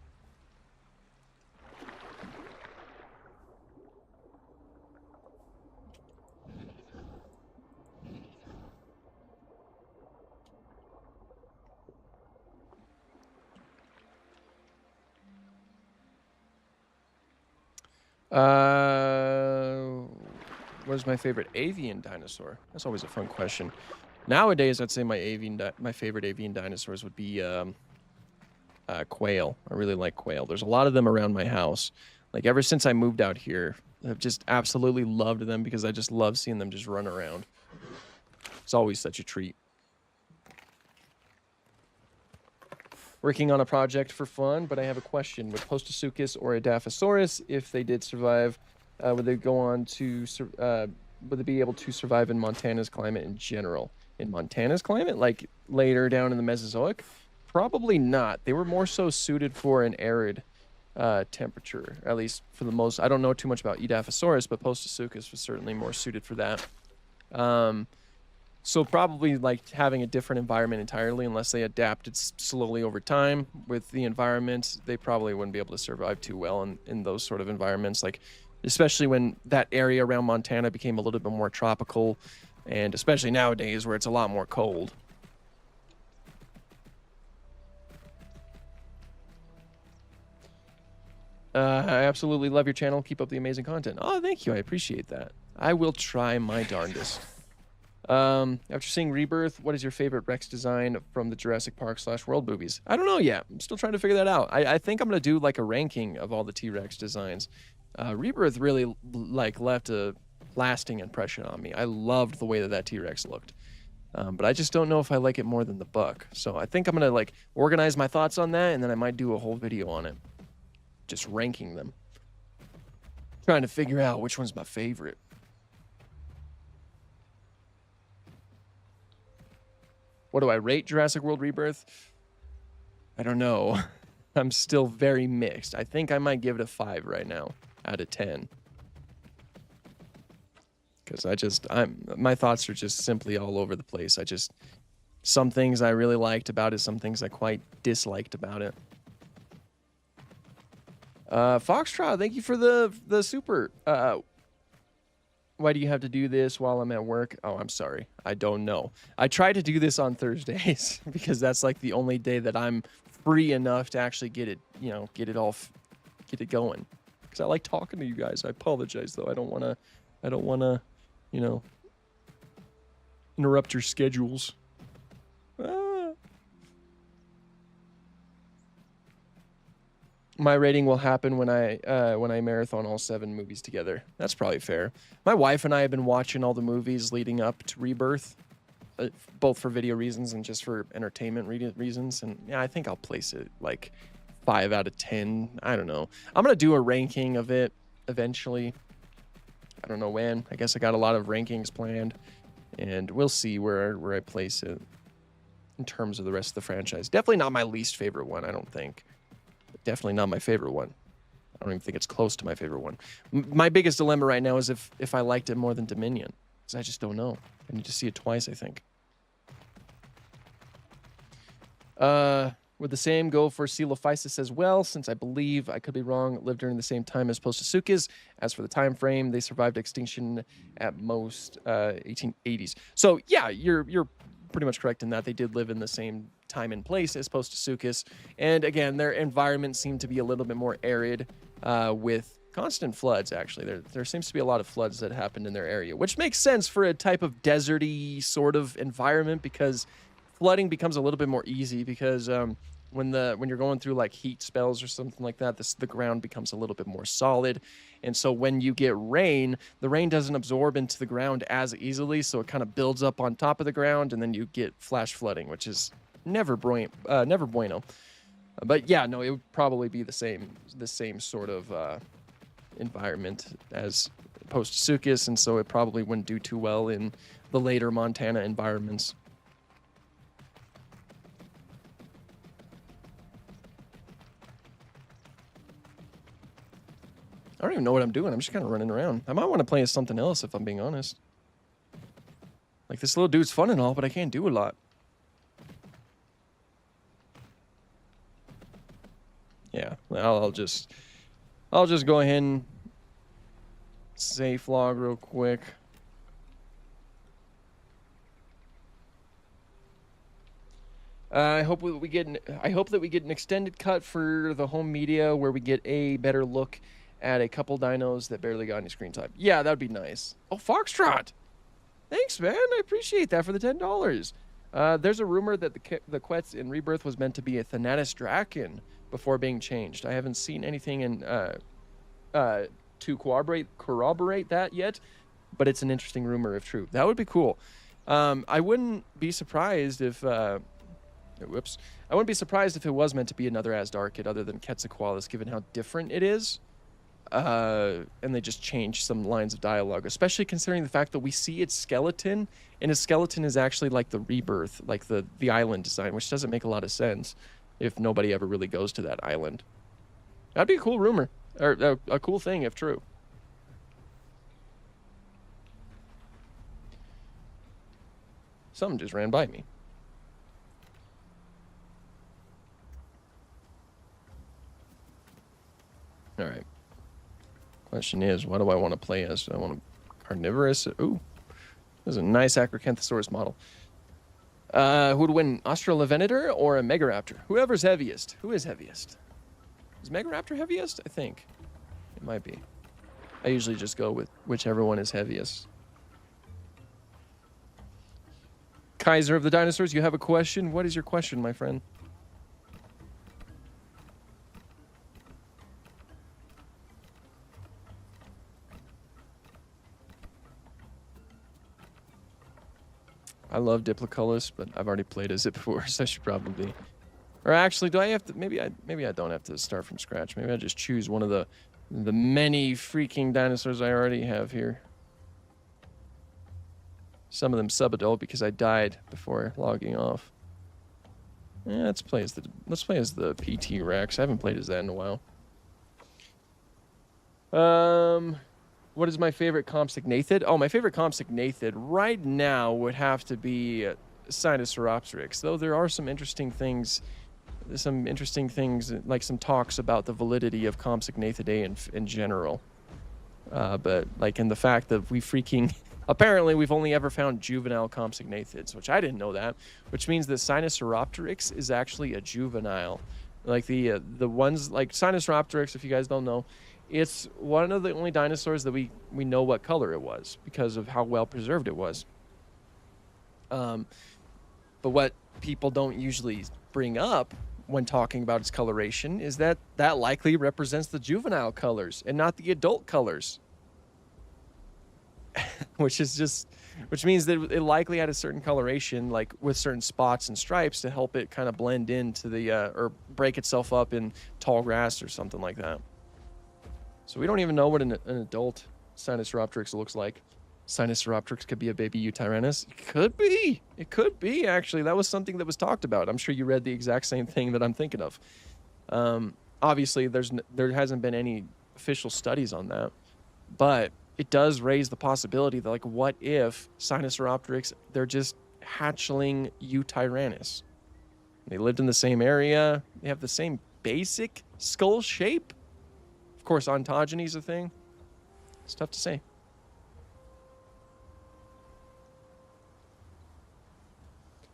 What is my favorite avian dinosaur? That's always a fun question. Nowadays, I'd say my favorite avian dinosaurs would be quail. I really like quail. There's a lot of them around my house. Like ever since I moved out here, I've just absolutely loved them because I just love seeing them just run around. It's always such a treat. Working on a project for fun, but I have a question. Would Postosuchus or a Dilophosaurus, if they did survive, would they go on to, would they be able to survive in Montana's climate in general? In Montana's climate, like later down in the Mesozoic? Probably not. They were more so suited for an arid temperature, at least for the most. I don't know too much about Dilophosaurus, but Postosuchus was certainly more suited for that. So probably like having a different environment entirely, unless they adapted slowly over time with the environment, they probably wouldn't be able to survive too well in those sort of environments. Like, especially when that area around Montana became a little bit more tropical, and especially nowadays where it's a lot more cold. I absolutely love your channel. Keep up the amazing content. Oh, thank you. I appreciate that. I will try my darndest. After seeing Rebirth, what is your favorite Rex design from the Jurassic Park / World movies? I don't know yet. I'm still trying to figure that out. I think I'm going to do like a ranking of all the T-Rex designs. Rebirth really like left a lasting impression on me. I loved the way that T-Rex looked. But I just don't know if I like it more than the Buck. So I think I'm going to like organize my thoughts on that, and then I might do a whole video on it. Just ranking them. Trying to figure out which one's my favorite. What do I rate Jurassic World Rebirth? I don't know. I'm still very mixed. I think I might give it a 5 right now out of 10. Because my thoughts are just simply all over the place. Some things I really liked about it, some things I quite disliked about it. Foxtrot, thank you for the super. Why do you have to do this while I'm at work? Oh, I'm sorry. I don't know. I try to do this on Thursdays because that's like the only day that I'm free enough to actually get it, get it going. Because I like talking to you guys. I apologize though. I don't want to, interrupt your schedules. My rating will happen when I marathon all 7 movies together. That's probably fair. My wife and I have been watching all the movies leading up to Rebirth, both for video reasons and just for entertainment reasons. And yeah, I think I'll place it like 5 out of 10. I don't know. I'm gonna do a ranking of it eventually. I don't know when. I guess I got a lot of rankings planned, and we'll see where I place it in terms of the rest of the franchise. Definitely not my least favorite one, I don't think. Definitely not my favorite one. I don't even think it's close to my favorite one. My biggest dilemma right now is if I liked it more than Dominion, because I just don't know. I need to see it twice, I think. Would the same go for Coelophysis as well, since I believe, I could be wrong, lived during the same time as Postosuchus? As for the time frame, they survived extinction at most 1880s. So yeah, you're pretty much correct in that they did live in the same time and place as Postosuchus, and again, their environment seemed to be a little bit more arid, with constant floods. Actually, there seems to be a lot of floods that happened in their area, which makes sense for a type of deserty sort of environment, because flooding becomes a little bit more easy because when you're going through like heat spells or something like that, the ground becomes a little bit more solid, and so when you get rain, the rain doesn't absorb into the ground as easily, so it kind of builds up on top of the ground, and then you get flash flooding, which is never bueno. But yeah, no, it would probably be the same sort of environment as Postosuchus, and so it probably wouldn't do too well in the later Montana environments. I don't even know what I'm doing. I'm just kind of running around. I might want to play as something else if I'm being honest. Like, this little dude's fun and all, but I can't do a lot. Yeah, I'll just go ahead and safe log real quick. I hope that we get an extended cut for the home media where we get a better look add a couple dinos that barely got any screen time. Yeah, that'd be nice. Oh, Foxtrot. Thanks, man. I appreciate that for the $10. There's a rumor that the Quetz in Rebirth was meant to be a Thanatos Draken before being changed. I haven't seen anything to corroborate that yet, but it's an interesting rumor if true. That would be cool. I wouldn't be surprised if whoops. I wouldn't be surprised if it was meant to be another Asdarkid other than Quetzalcoatlus, given how different it is. And they just changed some lines of dialogue, especially considering the fact that we see its skeleton, and his skeleton is actually like the Rebirth, like the island design, which doesn't make a lot of sense if nobody ever really goes to that island. That'd be a cool rumor, or a cool thing if true. Something just ran by me. All right. Question is, what do I want to play as? Do I want a carnivorous? Ooh, this is a nice Acrocanthosaurus model. Who would win, Australovenator or a Megaraptor? Whoever's heaviest. Who is heaviest? Is Megaraptor heaviest? I think it might be. I usually just go with whichever one is heaviest. Kaiser of the Dinosaurs, you have a question? What is your question, my friend? I love Diploculus, but I've already played as it before, so I should probably... Or actually, do I have to... Maybe I don't have to start from scratch. Maybe I just choose one of the many freaking dinosaurs I already have here. Some of them sub-adult because I died before logging off. Yeah, let's play as the PT Rex. I haven't played as that in a while. What is my favorite Compsognathid? Oh, my favorite Compsognathid right now would have to be Sinosauropteryx, though there are some interesting things, like some talks about the validity of Compsognathidae in general. But like in the fact that apparently we've only ever found juvenile Compsognathids, which I didn't know that, which means that Sinosauropteryx is actually a juvenile. Like the ones like Sinosauropteryx, if you guys don't know, it's one of the only dinosaurs that we know what color it was because of how well preserved it was. But what people don't usually bring up when talking about its coloration is that likely represents the juvenile colors and not the adult colors. which means that it likely had a certain coloration, like with certain spots and stripes to help it kind of blend into the, or break itself up in tall grass or something like that. So we don't even know what an adult Sinosauropteryx looks like. Sinosauropteryx could be a baby Eutyrannus. It could be. It could be, actually. That was something that was talked about. I'm sure you read the exact same thing that I'm thinking of. Obviously, there hasn't been any official studies on that. But it does raise the possibility that, like, what if Sinosauropteryx, they're just hatchling Eutyrannus? They lived in the same area. They have the same basic skull shape. Of course, ontogeny is a thing. It's tough to say.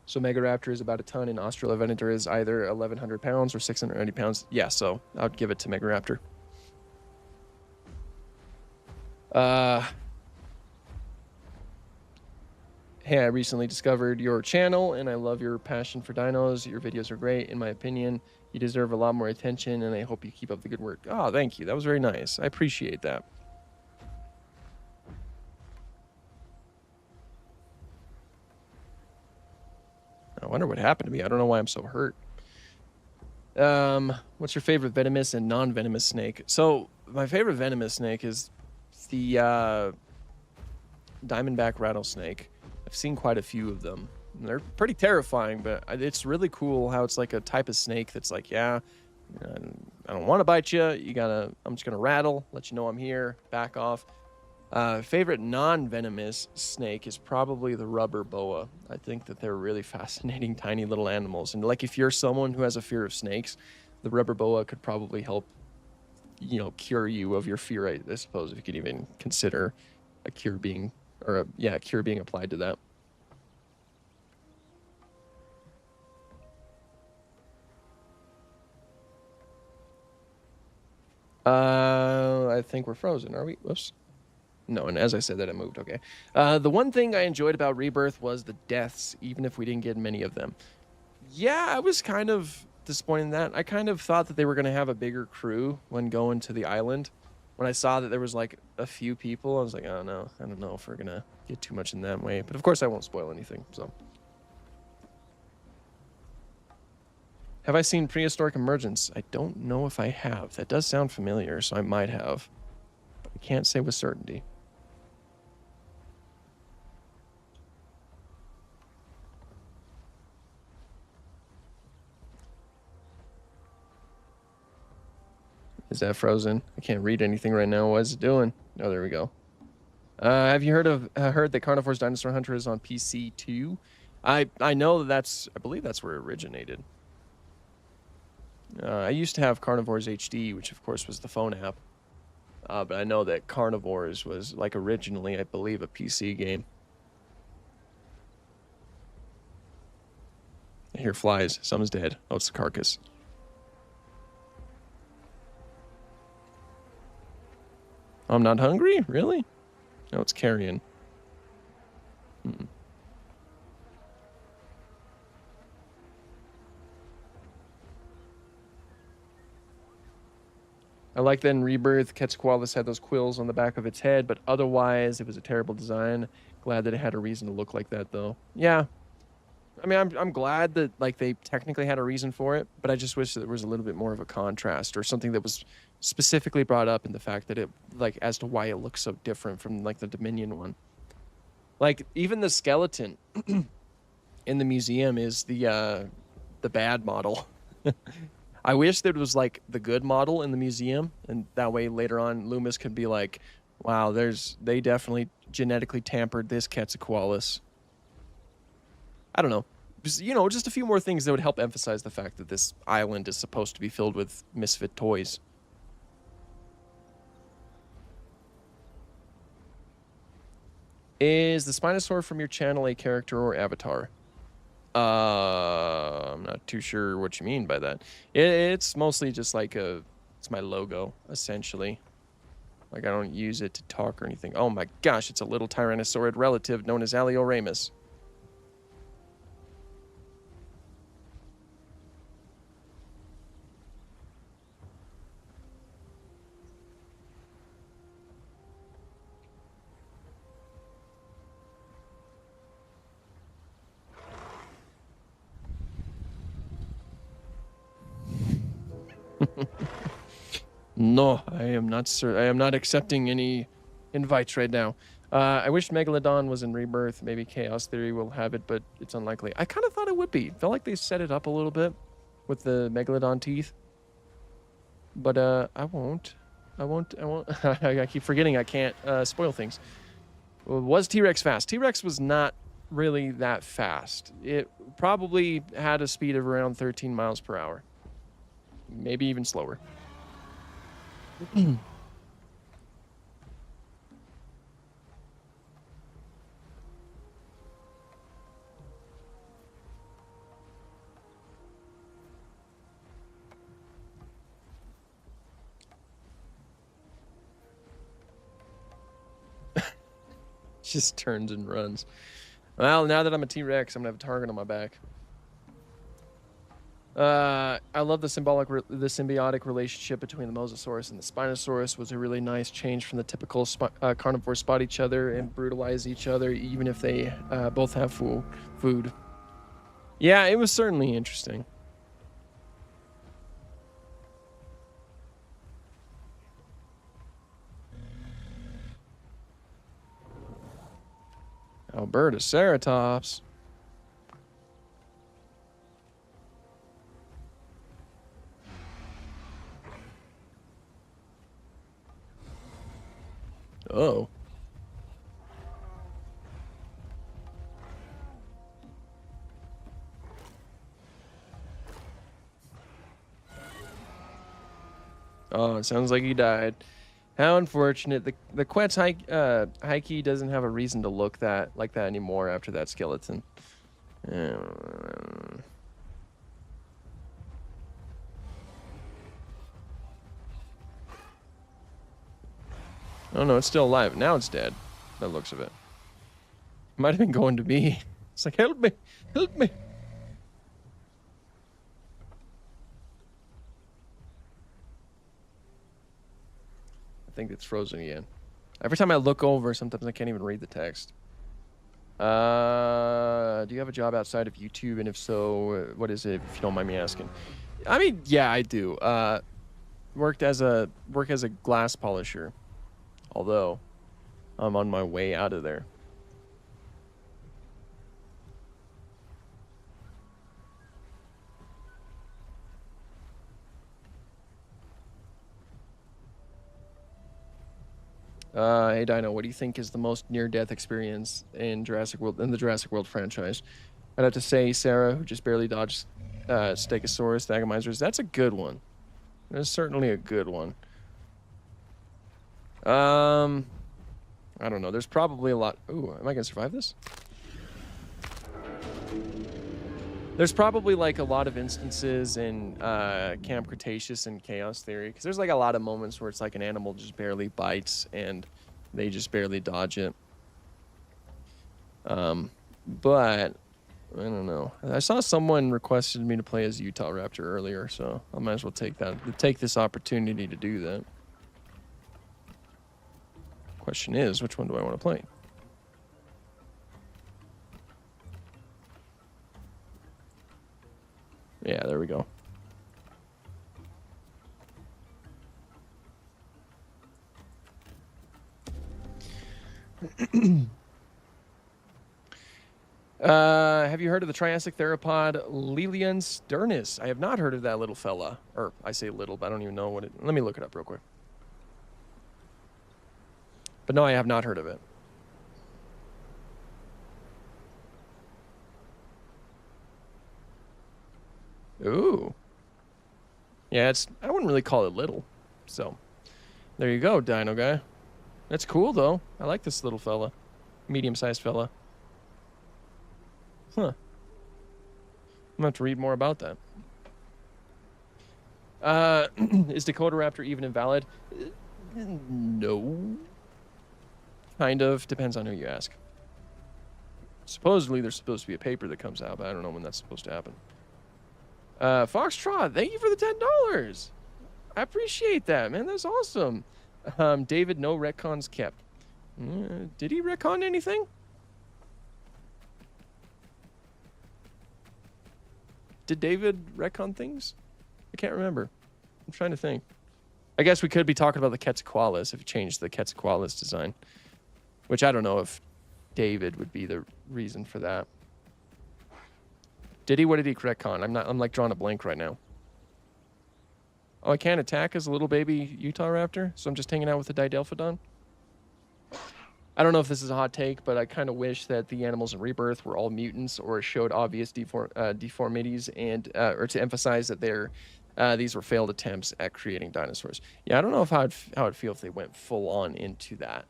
So Megaraptor is about a ton, and Australovenator is either 1,100 pounds or 680 pounds. Yeah, so I'd give it to Megaraptor. Hey, I recently discovered your channel, and I love your passion for dinos. Your videos are great, in my opinion. You deserve a lot more attention, and I hope you keep up the good work. Oh, thank you. That was very nice. I appreciate that. I wonder what happened to me. I don't know why I'm so hurt. What's your favorite venomous and non-venomous snake? So, my favorite venomous snake is the diamondback rattlesnake. I've seen quite a few of them. They're pretty terrifying, but it's really cool how it's like a type of snake that's like, yeah, I don't want to bite you. I'm just gonna rattle, let you know I'm here, back off. Favorite non-venomous snake is probably the rubber boa. I think that they're really fascinating, tiny little animals. And like, if you're someone who has a fear of snakes, the rubber boa could probably help, cure you of your fear. I suppose, if you could even consider a cure being, a cure being applied to that. I think we're frozen, are we? Whoops. No, and as I said that, I moved. Okay. The one thing I enjoyed about Rebirth was the deaths, even if we didn't get many of them. Yeah, I was kind of disappointed in that. I kind of thought that they were going to have a bigger crew when going to the island. When I saw that there was like a few people, I was like, oh no, I don't know if we're going to get too much in that way. But of course, I won't spoil anything, so. Have I seen Prehistoric Emergence? I don't know if I have. That does sound familiar, so I might have. But I can't say with certainty. Is that frozen? I can't read anything right now. What is it doing? Oh, there we go. Have you heard that Carnivore's Dinosaur Hunter is on PC too? I know that's, I believe that's where it originated. I used to have Carnivores HD, which of course was the phone app. But I know that Carnivores was like originally, I believe, a PC game. I hear flies. Someone's dead. Oh, it's the carcass. I'm not hungry? Really? No, it's carrion. I like that in Rebirth, Quetzalcoatlus had those quills on the back of its head, but otherwise it was a terrible design. Glad that it had a reason to look like that, though. Yeah. I mean, I'm glad that like they technically had a reason for it, but I just wish that there was a little bit more of a contrast or something that was specifically brought up in the fact that it, like, as to why it looks so different from like the Dominion one. Like even the skeleton in the museum is the bad model. I wish there was like the good model in the museum, and that way later on Loomis could be like, wow, they definitely genetically tampered this Quetzalcoatlus. I don't know. Just, you know, just a few more things that would help emphasize the fact that this island is supposed to be filled with misfit toys. Is the Spinosaur from your channel a character or avatar? I'm not too sure what you mean by that. It's mostly just like it's my logo, essentially. Like, I don't use it to talk or anything. Oh my gosh, it's a little tyrannosaurid relative known as Alioramus. No, I am not I am not accepting any invites right now. I wish Megalodon was in Rebirth. Maybe Chaos Theory will have it, but it's unlikely. I kind of thought it would be. Felt like they set it up a little bit with the Megalodon teeth. But I won't. I keep forgetting I can't spoil things. Was T-Rex fast? T-Rex was not really that fast. It probably had a speed of around 13 miles per hour. Maybe even slower. Just turns and runs. Well, now that I'm a T-Rex, I'm gonna have a target on my back. I love the symbiotic relationship between the Mosasaurus and the Spinosaurus. Was a really nice change from the typical carnivores spot each other and brutalize each other, even if they both have food. Yeah, it was certainly interesting. Alberta Ceratops. Oh. Oh, it sounds like he died. How unfortunate. The Quetz Heike doesn't have a reason to look like that anymore after that skeleton. Oh no, it's still alive. Now it's dead. That looks of it. Might have been going to me. It's like, help me, help me. I think it's frozen again. Every time I look over, sometimes I can't even read the text. Do you have a job outside of YouTube? And if so, what is it, if you don't mind me asking? I mean, yeah, I do. Work as a glass polisher. Although, I'm on my way out of there. Hey Dino, what do you think is the most near-death experience in the Jurassic World franchise? I'd have to say Sarah, who just barely dodged Stegosaurus, the Agamizers. That's a good one. That's certainly a good one. I don't know. There's probably a lot. Ooh, am I gonna survive this? There's probably like a lot of instances in Camp Cretaceous and Chaos Theory, because there's like a lot of moments where it's like an animal just barely bites and they just barely dodge it. But I don't know. I saw someone requested me to play as Utah Raptor earlier, so I might as well take this opportunity to do that. Question is, which one do I want to play? Yeah, there we go. Have you heard of the Triassic theropod Lelian sternus? I have not heard of that little fella. Or, I say little, but I don't even know what it... Let me look it up real quick. But no, I have not heard of it. Ooh. Yeah, I wouldn't really call it little. So, there you go, Dino guy. That's cool, though. I like this little fella. Medium-sized fella. Huh. I'm gonna have to read more about that. Is Dakota Raptor even invalid? No. Kind of. Depends on who you ask. Supposedly, there's supposed to be a paper that comes out, but I don't know when that's supposed to happen. Foxtrot, thank you for the $10. I appreciate that, man. That's awesome. David, no retcons kept. Did he retcon anything? Did David retcon things? I can't remember. I'm trying to think. I guess we could be talking about the Quetzalcoatlus if you changed the Quetzalcoatlus design. Which I don't know if David would be the reason for that. Did he? What did he retcon? I'm like drawing a blank right now. Oh, I can't attack as a little baby Utah Raptor, so I'm just hanging out with the Didelphodon? I don't know if this is a hot take, but I kind of wish that the animals in Rebirth were all mutants or showed obvious deformities, and or to emphasize that these were failed attempts at creating dinosaurs. Yeah, I don't know how I'd feel if they went full on into that.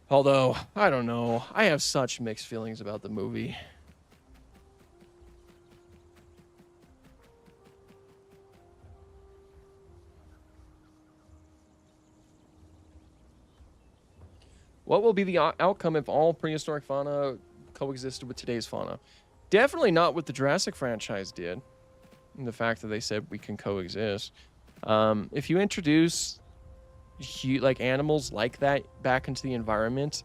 Although, I don't know. I have such mixed feelings about the movie. What will be the outcome if all prehistoric fauna coexisted with today's fauna? Definitely not what the Jurassic franchise did. And the fact that they said we can coexist. If you introduce like animals like that back into the environment,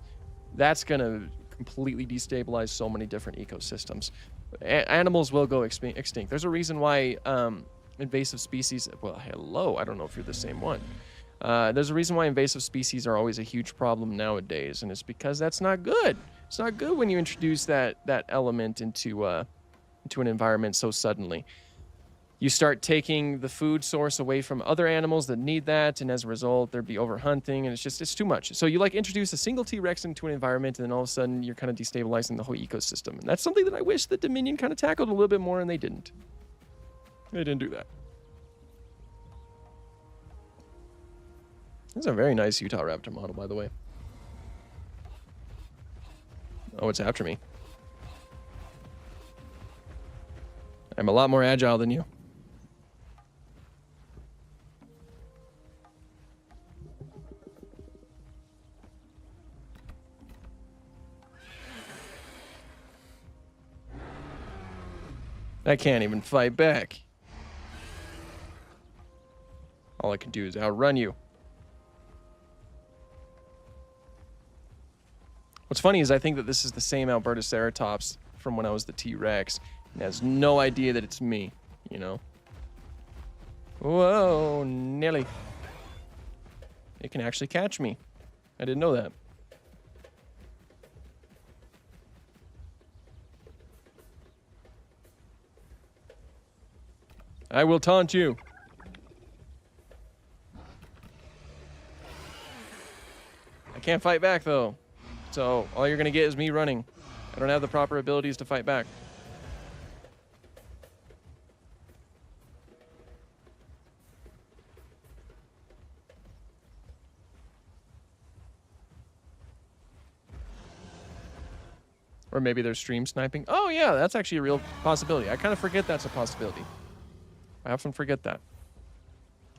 that's going to completely destabilize so many different ecosystems. Animals will go extinct. There's a reason why invasive species... Well, hello. I don't know if you're the same one. There's a reason why invasive species are always a huge problem nowadays, and it's because that's not good. It's not good when you introduce that element into an environment so suddenly. You start taking the food source away from other animals that need that, and as a result, there'd be overhunting, and it's too much. So you like introduce a single T-Rex into an environment, and then all of a sudden you're kind of destabilizing the whole ecosystem. And that's something that I wish that Dominion kind of tackled a little bit more, and they didn't. They didn't do that. This is a very nice Utah Raptor model, by the way. Oh, it's after me. I'm a lot more agile than you. I can't even fight back. All I can do is outrun you. What's funny is I think that this is the same Albertoceratops from when I was the T-Rex. And has no idea that it's me, you know? Whoa, Nelly. It can actually catch me. I didn't know that. I will taunt you. I can't fight back, though. So all you're going to get is me running. I don't have the proper abilities to fight back. Or maybe they're stream sniping. Oh, yeah, that's actually a real possibility. I kind of forget that's a possibility. I often forget that.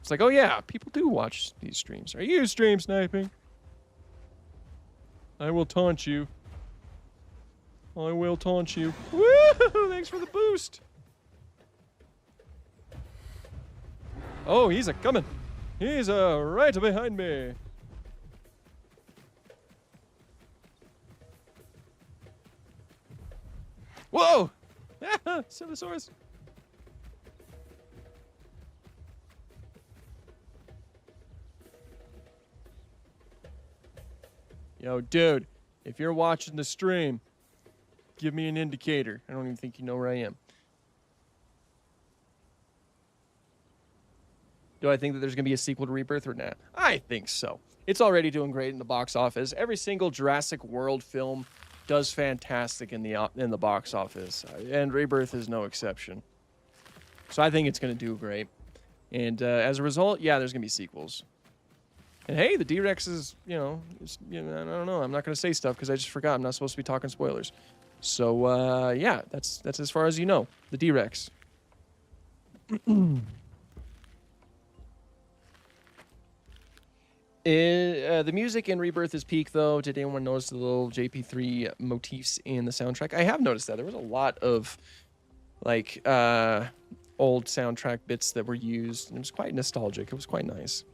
It's like, oh, yeah, people do watch these streams. Are you stream sniping? I will taunt you. I will taunt you. Woo! Thanks for the boost. Oh, he's a coming. He's right behind me. Whoa! Dinosaurs. Yo, dude, if you're watching the stream, give me an indicator. I don't even think you know where I am. Do I think that there's going to be a sequel to Rebirth or not? I think so. It's already doing great in the box office. Every single Jurassic World film does fantastic in the box office, and Rebirth is no exception. So I think it's going to do great. And as a result, yeah, there's going to be sequels. And hey, the D-Rex is, I don't know. I'm not going to say stuff because I just forgot. I'm not supposed to be talking spoilers. So, yeah, that's as far as you know. The D-Rex. The music in Rebirth is peak, though. Did anyone notice the little JP3 motifs in the soundtrack? I have noticed that. There was a lot of, like, old soundtrack bits that were used. And it was quite nostalgic. It was quite nice.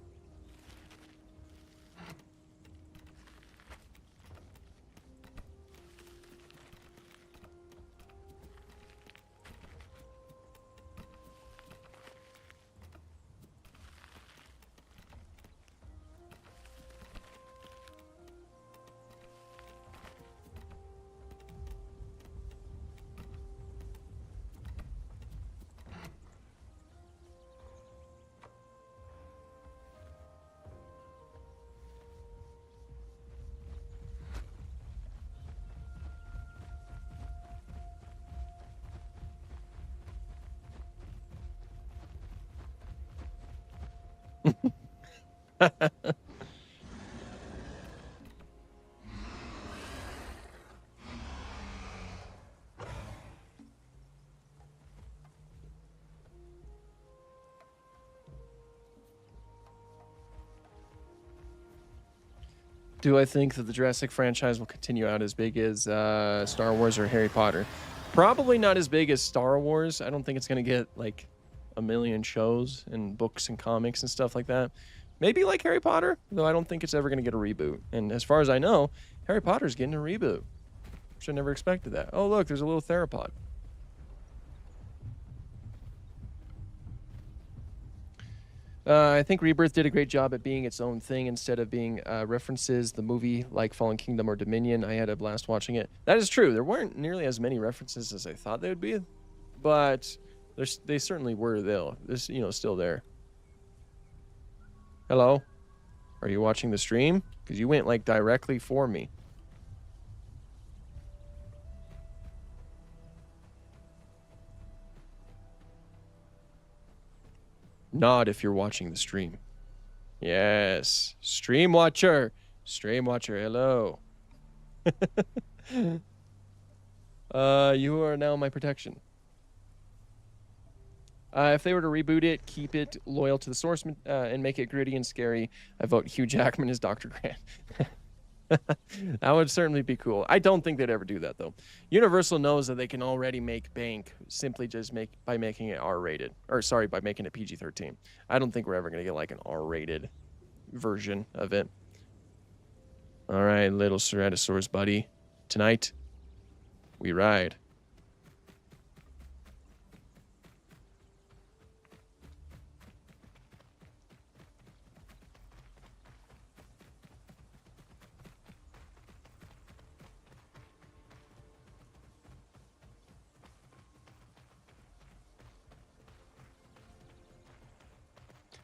Do I think that the Jurassic franchise will continue out as big as Star Wars or Harry Potter? Probably not as big as Star Wars. I don't think it's going to get, like, a million shows and books and comics and stuff like that. Maybe like Harry Potter, though I don't think it's ever going to get a reboot. And as far as I know, Harry Potter's getting a reboot. Which I never expected that. Oh, look, there's a little theropod. I think Rebirth did a great job at being its own thing instead of being references, the movie like Fallen Kingdom or Dominion. I had a blast watching it. That is true. There weren't nearly as many references as I thought they would be, but they certainly were there. They're, still there. Hello? Are you watching the stream? Because you went, like, directly for me. Nod if you're watching the stream. Yes. Stream watcher. Stream watcher, hello. You are now my protection. If they were to reboot it, keep it loyal to the source and make it gritty and scary, I vote Hugh Jackman as Dr. Grant. That would certainly be cool. I don't think they'd ever do that though. Universal knows that they can already make bank simply just by making it R-rated, or sorry, by making it PG-13. I don't think we're ever gonna get like an R-rated version of it. All right, little Ceratosaurus buddy. Tonight, we ride.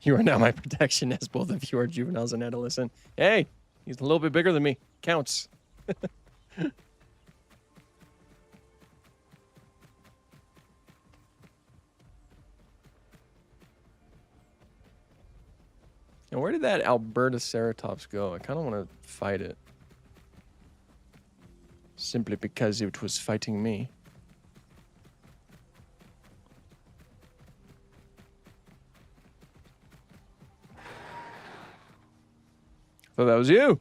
You are now my protection, as both of you are juveniles and adolescent. Hey, he's a little bit bigger than me. Counts. And where did that Albertoceratops go? I kind of want to fight it. Simply because it was fighting me. Thought that was you.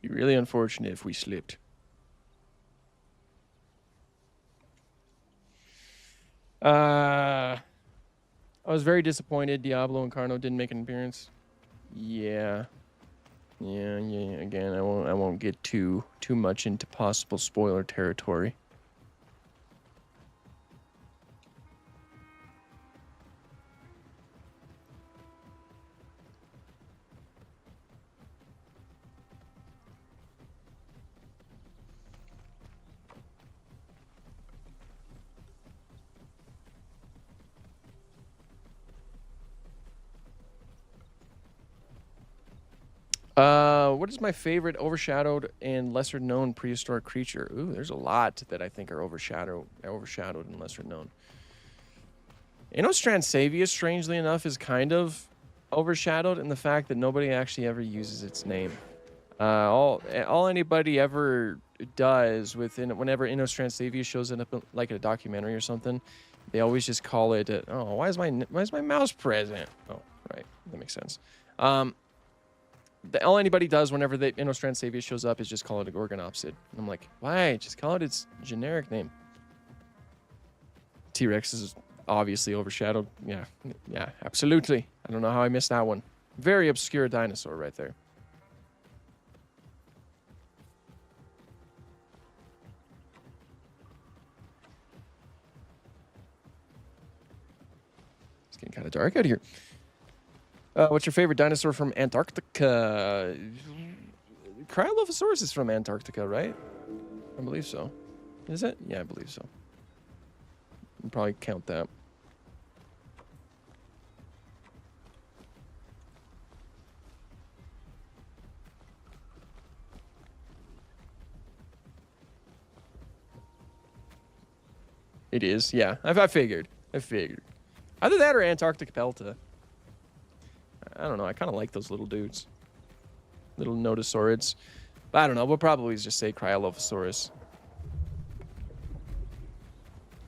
Be really unfortunate if we slipped. I was very disappointed Diablo and Carno didn't make an appearance. Yeah. Again, I won't get too much into possible spoiler territory. What is my favorite overshadowed and lesser known prehistoric creature? Ooh, there's a lot that I think are overshadowed and lesser known. Inostransavia, strangely enough, is kind of overshadowed in the fact that nobody actually ever uses its name. All anybody ever does whenever Inostransavia shows up like in a documentary or something, they always just call it. Oh, why is my mouse present? Oh, right, that makes sense. All anybody does whenever the Inostransavia shows up is just call it a Gorgonopsid. And I'm like, why? Just call it its generic name. T-Rex is obviously overshadowed. Yeah, absolutely. I don't know how I missed that one. Very obscure dinosaur right there. It's getting kind of dark out here. What's your favorite dinosaur from Antarctica? Cryolophosaurus is from Antarctica, right? I believe so. Is it? Yeah, I believe so. We'll probably count that. It is, yeah. I figured. Either that or Antarctic Pelta. I don't know. I kind of like those little dudes. Little nodosaurids. But I don't know. We'll probably just say Cryolophosaurus.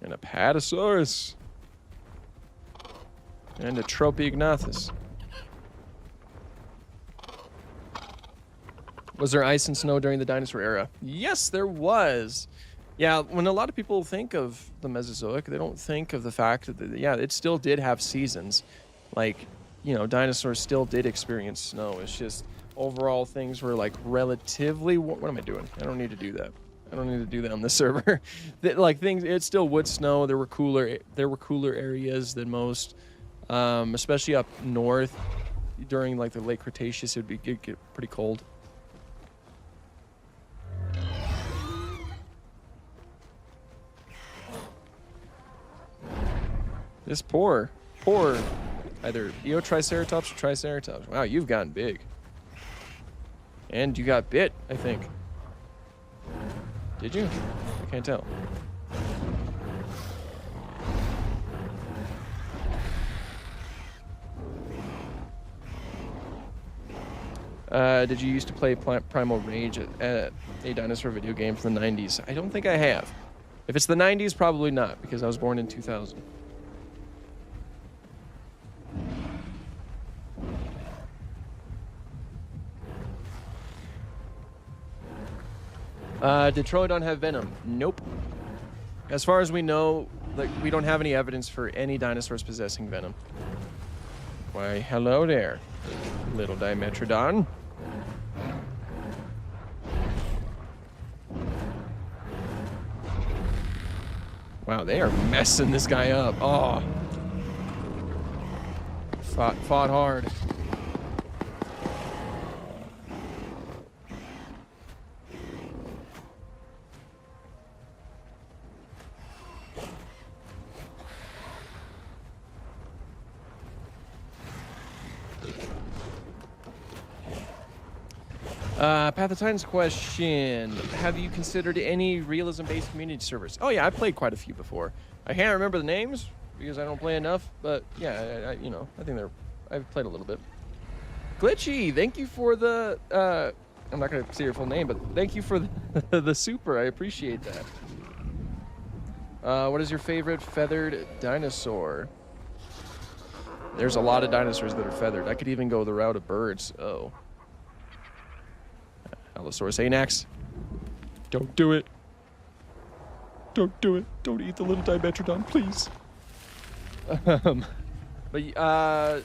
And a Apatosaurus. And a Tropiognathus. Was there ice and snow during the dinosaur era? Yes, there was. Yeah, when a lot of people think of the Mesozoic, they don't think of the fact that, yeah, it still did have seasons. Like, you know, dinosaurs still did experience snow. It's just overall things were like relatively. What am I doing? I don't need to do that. I don't need to do that on this server. Like things, it still would snow. There were cooler areas than most, especially up north. During like the late Cretaceous, it'd get pretty cold. This poor either Eotriceratops or Triceratops. Wow, you've gotten big. And you got bit, I think. Did you? I can't tell. Did you used to play Primal Rage at a dinosaur video game from the 90s? I don't think I have. If it's the 90s, probably not, because I was born in 2000. Did Troodon have venom? Nope. As far as we know, like, we don't have any evidence for any dinosaurs possessing venom. Why, hello there, little Dimetrodon. Wow, they are messing this guy up. Oh. Fought hard. Path of Titans question. Have you considered any realism-based community servers? Oh yeah, I've played quite a few before. I can't remember the names because I don't play enough, but yeah, I think I've played a little bit. Glitchy, thank you for the, I'm not going to say your full name, but thank you for the super. I appreciate that. What is your favorite feathered dinosaur? There's a lot of dinosaurs that are feathered. I could even go the route of birds. Oh. Allosaurus anax. Don't do it. Don't do it. Don't eat the little Dimetrodon, please. But I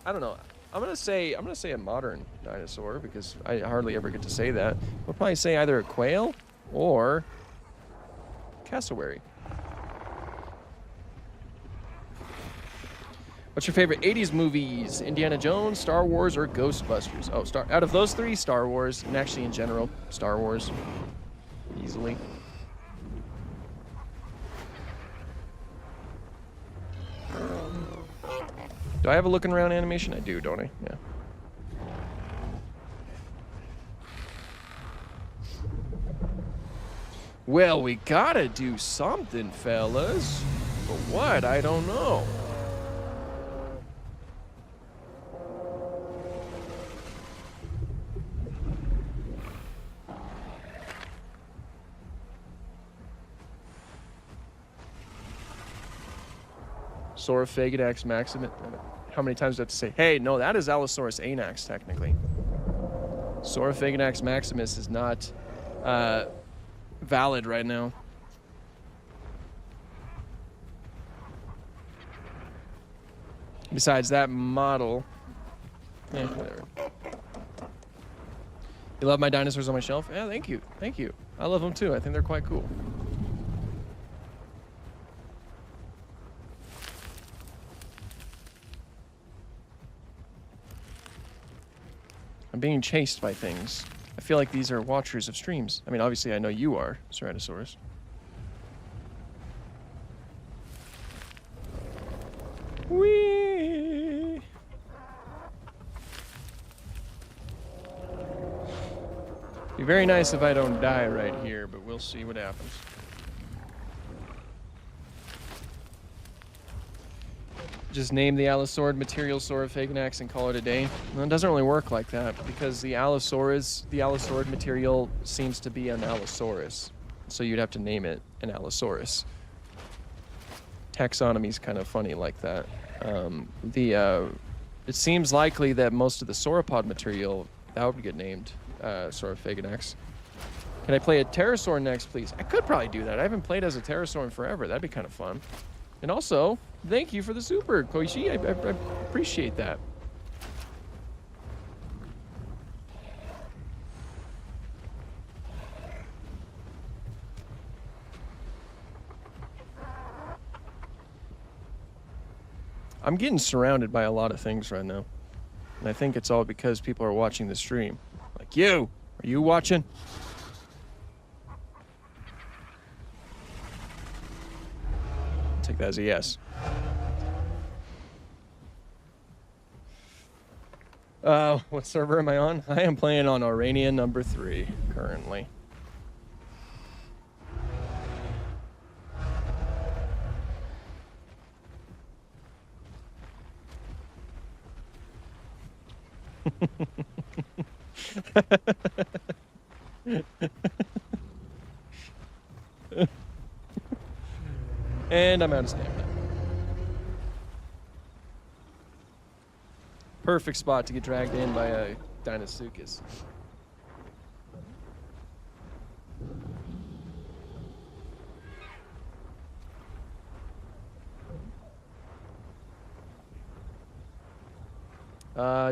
don't know. I'm gonna say a modern dinosaur because I hardly ever get to say that. We'll probably say either a quail or cassowary. What's your favorite 80s movies? Indiana Jones, Star Wars, or Ghostbusters? Oh, out of those three, Star Wars, and actually in general, Star Wars. Easily. Do I have a looking around animation? I do, don't I? Yeah. Well, we gotta do something, fellas. But what? I don't know. Saurophagidax maximus. How many times do I have to say, hey, no, that is Allosaurus anax, technically. Saurophagidax maximus is not valid right now. Besides that model, yeah, whatever. You love my dinosaurs on my shelf? Yeah, thank you. Thank you. I love them too. I think they're quite cool. I'm being chased by things. I feel like these are watchers of streams. I mean, obviously, I know you are, Ceratosaurus. Whee! Be very nice if I don't die right here, but we'll see what happens. Just name the Allosaurid material Saurophaganax and call it a day. Well, it doesn't really work like that because the Allosaurid material seems to be an Allosaurus. So you'd have to name it an Allosaurus. Taxonomy's kind of funny like that. It seems likely that most of the sauropod material, that would get named Saurophaganax. Can I play a pterosaur next, please? I could probably do that. I haven't played as a pterosaur in forever. That'd be kind of fun. And also, thank you for the super, Koichi. I appreciate that. I'm getting surrounded by a lot of things right now. And I think it's all because people are watching the stream. Like you! Are you watching? Take that as a yes. What server am I on? I am playing on Aurania number 3 currently. And I'm out of stamina. Perfect spot to get dragged in by a Dinosaurs.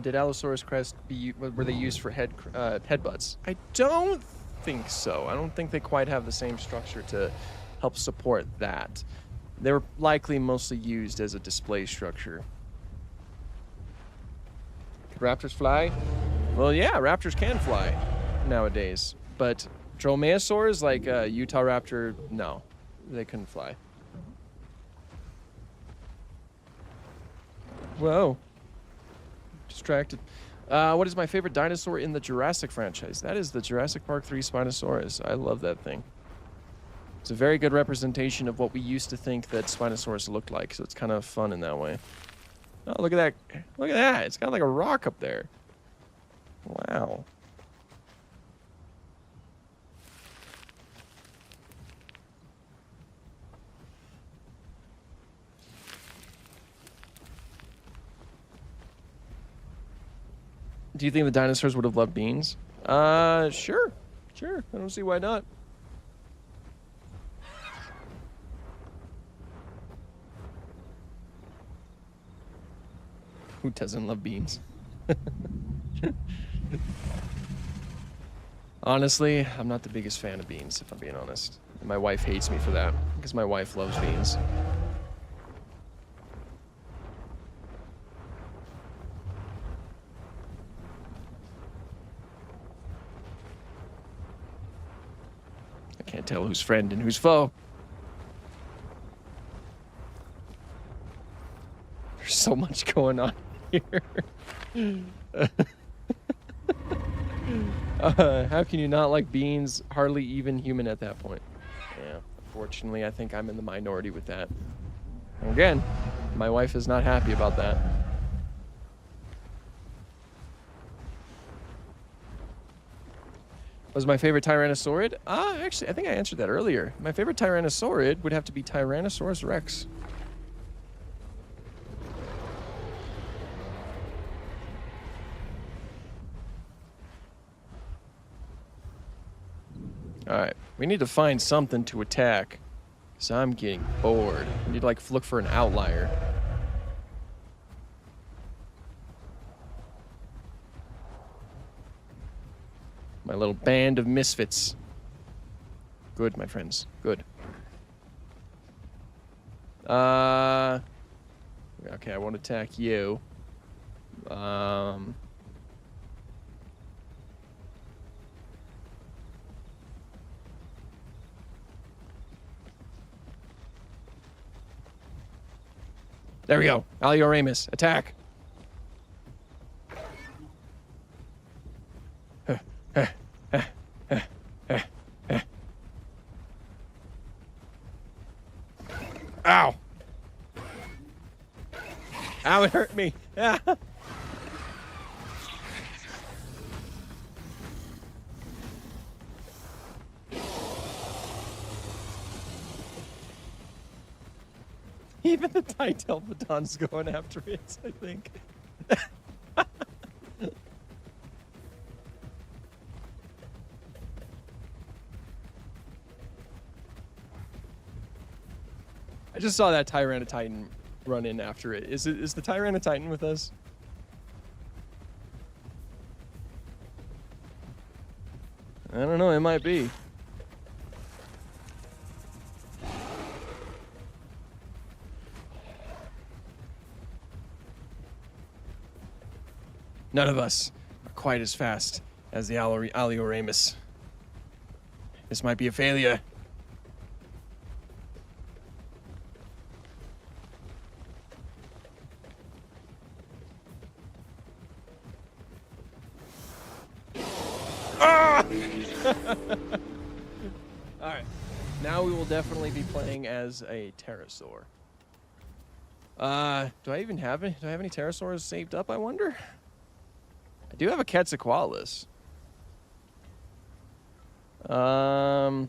Did Allosaurus crest were they used for headbutts? I don't think so. I don't think they quite have the same structure to help support that. They were likely mostly used as a display structure. Could raptors fly? Well, yeah, raptors can fly nowadays, but dromaeosaurs like Utah raptor, no, they couldn't fly. Whoa. Distracted. What is my favorite dinosaur in the Jurassic franchise? That is the Jurassic Park 3 Spinosaurus. I love that thing. It's a very good representation of what we used to think that Spinosaurus looked like, so it's kind of fun in that way. Oh, look at that. Look at that. It's got like a rock up there. Wow. Do you think the dinosaurs would have loved beans? Sure. Sure. I don't see why not. Who doesn't love beans? Honestly, I'm not the biggest fan of beans, if I'm being honest. And my wife hates me for that, because my wife loves beans. I can't tell who's friend and who's foe. There's so much going on here. How can you not like beans? Hardly even human at that point. Yeah, unfortunately, I think I'm in the minority with that. And again, my wife is not happy about that. Was my favorite Tyrannosaurid? Actually, I think I answered that earlier. My favorite Tyrannosaurid would have to be Tyrannosaurus Rex. Alright, we need to find something to attack. Because I'm getting bored. We need to, like, look for an outlier. My little band of misfits. Good, my friends. Good. Okay, I won't attack you. There we go. Alioramus, attack. Ow. Ow, it hurt me. Even the Ditelphodon's going after it, I think. I just saw that Tyranotitan run in after it. Is the Tyranotitan with us? I don't know, it might be. None of us are quite as fast as the Alioramus. This might be a failure. Ah! Alright. Now we will definitely be playing as a pterosaur. Do I even have any? Do I have any pterosaurs saved up, I wonder? I do have a Quetzalcoatlus. I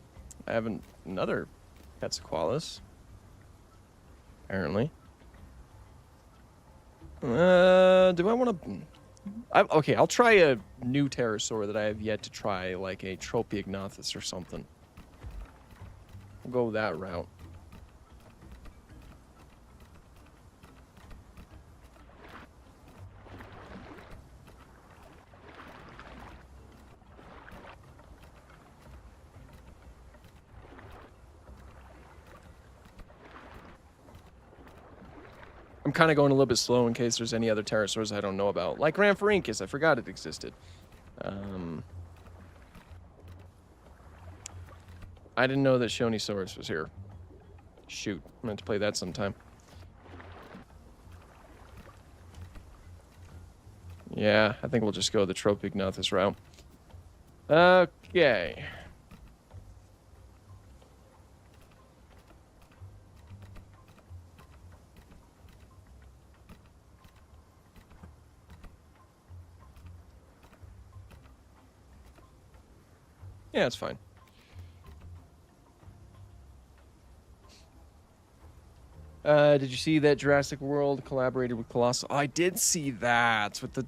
have another Quetzalcoatlus. Apparently. Do I want to... okay, I'll try a new pterosaur that I have yet to try, like a Tropiognathus or something. We'll go that route. I'm kind of going a little bit slow in case there's any other pterosaurs I don't know about. Like Rhamphorhynchus, I forgot it existed. I didn't know that Shonisaurus was here. Shoot, I'm meant to play that sometime. Yeah, I think we'll just go the Tropiognathus route. Okay. Yeah, it's fine. Did you see that Jurassic World collaborated with Colossal? Oh, I did see that with the,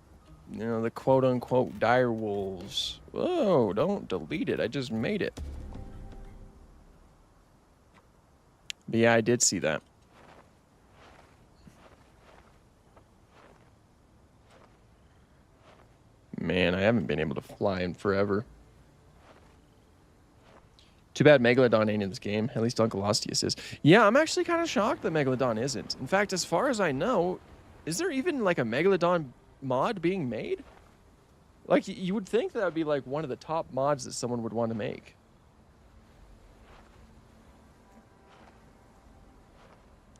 you know, the quote-unquote dire wolves. Whoa, don't delete it. I just made it. But yeah, I did see that. Man, I haven't been able to fly in forever. Too bad Megalodon ain't in this game. At least Uncle Osteus is. Yeah, I'm actually kind of shocked that Megalodon isn't. In fact, as far as I know, is there even like a Megalodon mod being made? Like, you would think that would be like one of the top mods that someone would want to make.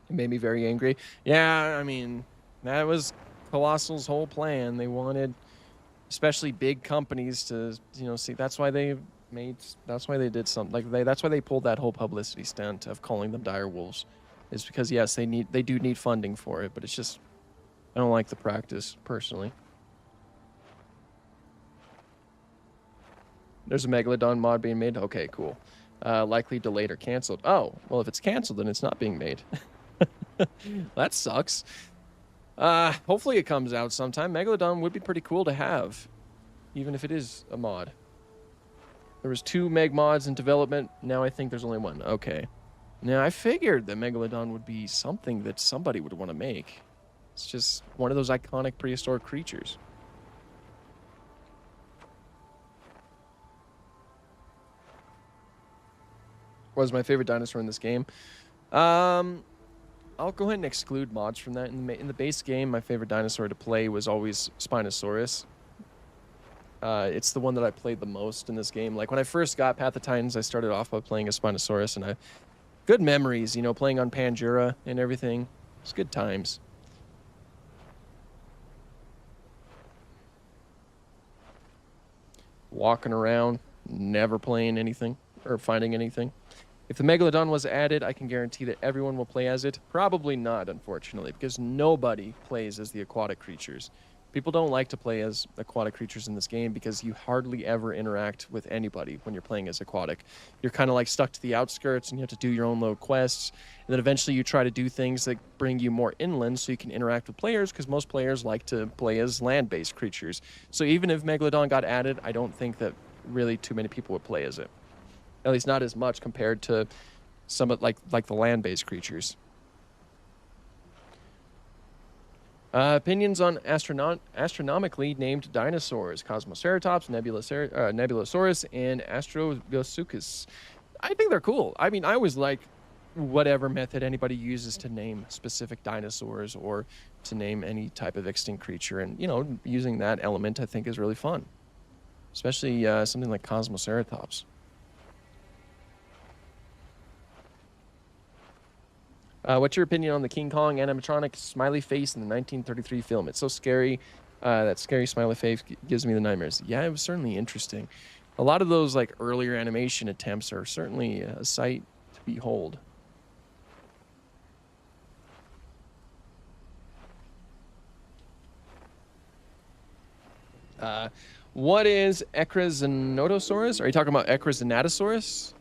It made me very angry. Yeah, I mean, that was Colossal's whole plan. They wanted, especially big companies, to, you know, see. That's why they did something like that's why they pulled that whole publicity stunt of calling them dire wolves, is because yes, they do need funding for it, but it's just, I don't like the practice personally. There's a Megalodon mod being made. Okay, cool. Likely delayed or canceled. Oh, well, if it's canceled, then it's not being made. That sucks. Hopefully it comes out sometime. Megalodon would be pretty cool to have, even if it is a mod. There was 2 Meg mods in development. Now I think there's only 1. Okay. Now I figured that Megalodon would be something that somebody would want to make. It's just one of those iconic prehistoric creatures. What was my favorite dinosaur in this game? I'll go ahead and exclude mods from that. In the base game, my favorite dinosaur to play was always Spinosaurus. It's the one that I played the most in this game. Like, when I first got Path of Titans, I started off by playing as Spinosaurus, and good memories, you know, playing on Panjura and everything. It's good times. Walking around, never playing anything, or finding anything. If the Megalodon was added, I can guarantee that everyone will play as it. Probably not, unfortunately, because nobody plays as the aquatic creatures. People don't like to play as aquatic creatures in this game because you hardly ever interact with anybody when you're playing as aquatic. You're kind of like stuck to the outskirts, and you have to do your own little quests. And then eventually you try to do things that bring you more inland so you can interact with players, because most players like to play as land-based creatures. So even if Megalodon got added, I don't think that really too many people would play as it. At least not as much compared to some of like the land-based creatures. Opinions on astronomically named dinosaurs: Cosmoceratops, Nebulosaurus, and Astrogosuchus. I think they're cool. I mean, I always like whatever method anybody uses to name specific dinosaurs or to name any type of extinct creature. And, you know, using that element, I think, is really fun. Especially something like Cosmoceratops. What's your opinion on the King Kong animatronic smiley face in the 1933 film? It's so scary. That scary smiley face gives me the nightmares. Yeah, it was certainly interesting. A lot of those like earlier animation attempts are certainly a sight to behold. What is Ecrozenotosaurus? Are you talking about Ecrozonatosaurus?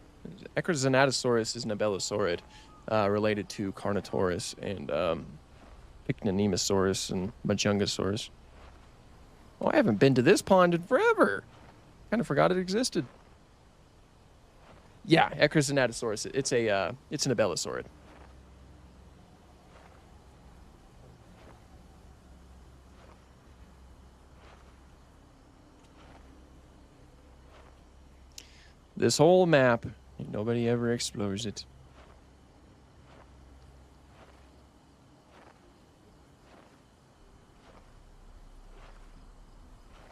Ecrozonatosaurus is an abelosaurid, related to Carnotaurus and Pycnonemosaurus and Majungasaurus. Oh, I haven't been to this pond in forever. Kind of forgot it existed. Yeah, Ecrozonatosaurus. It's an abelosaurid. This whole map, and nobody ever explores it.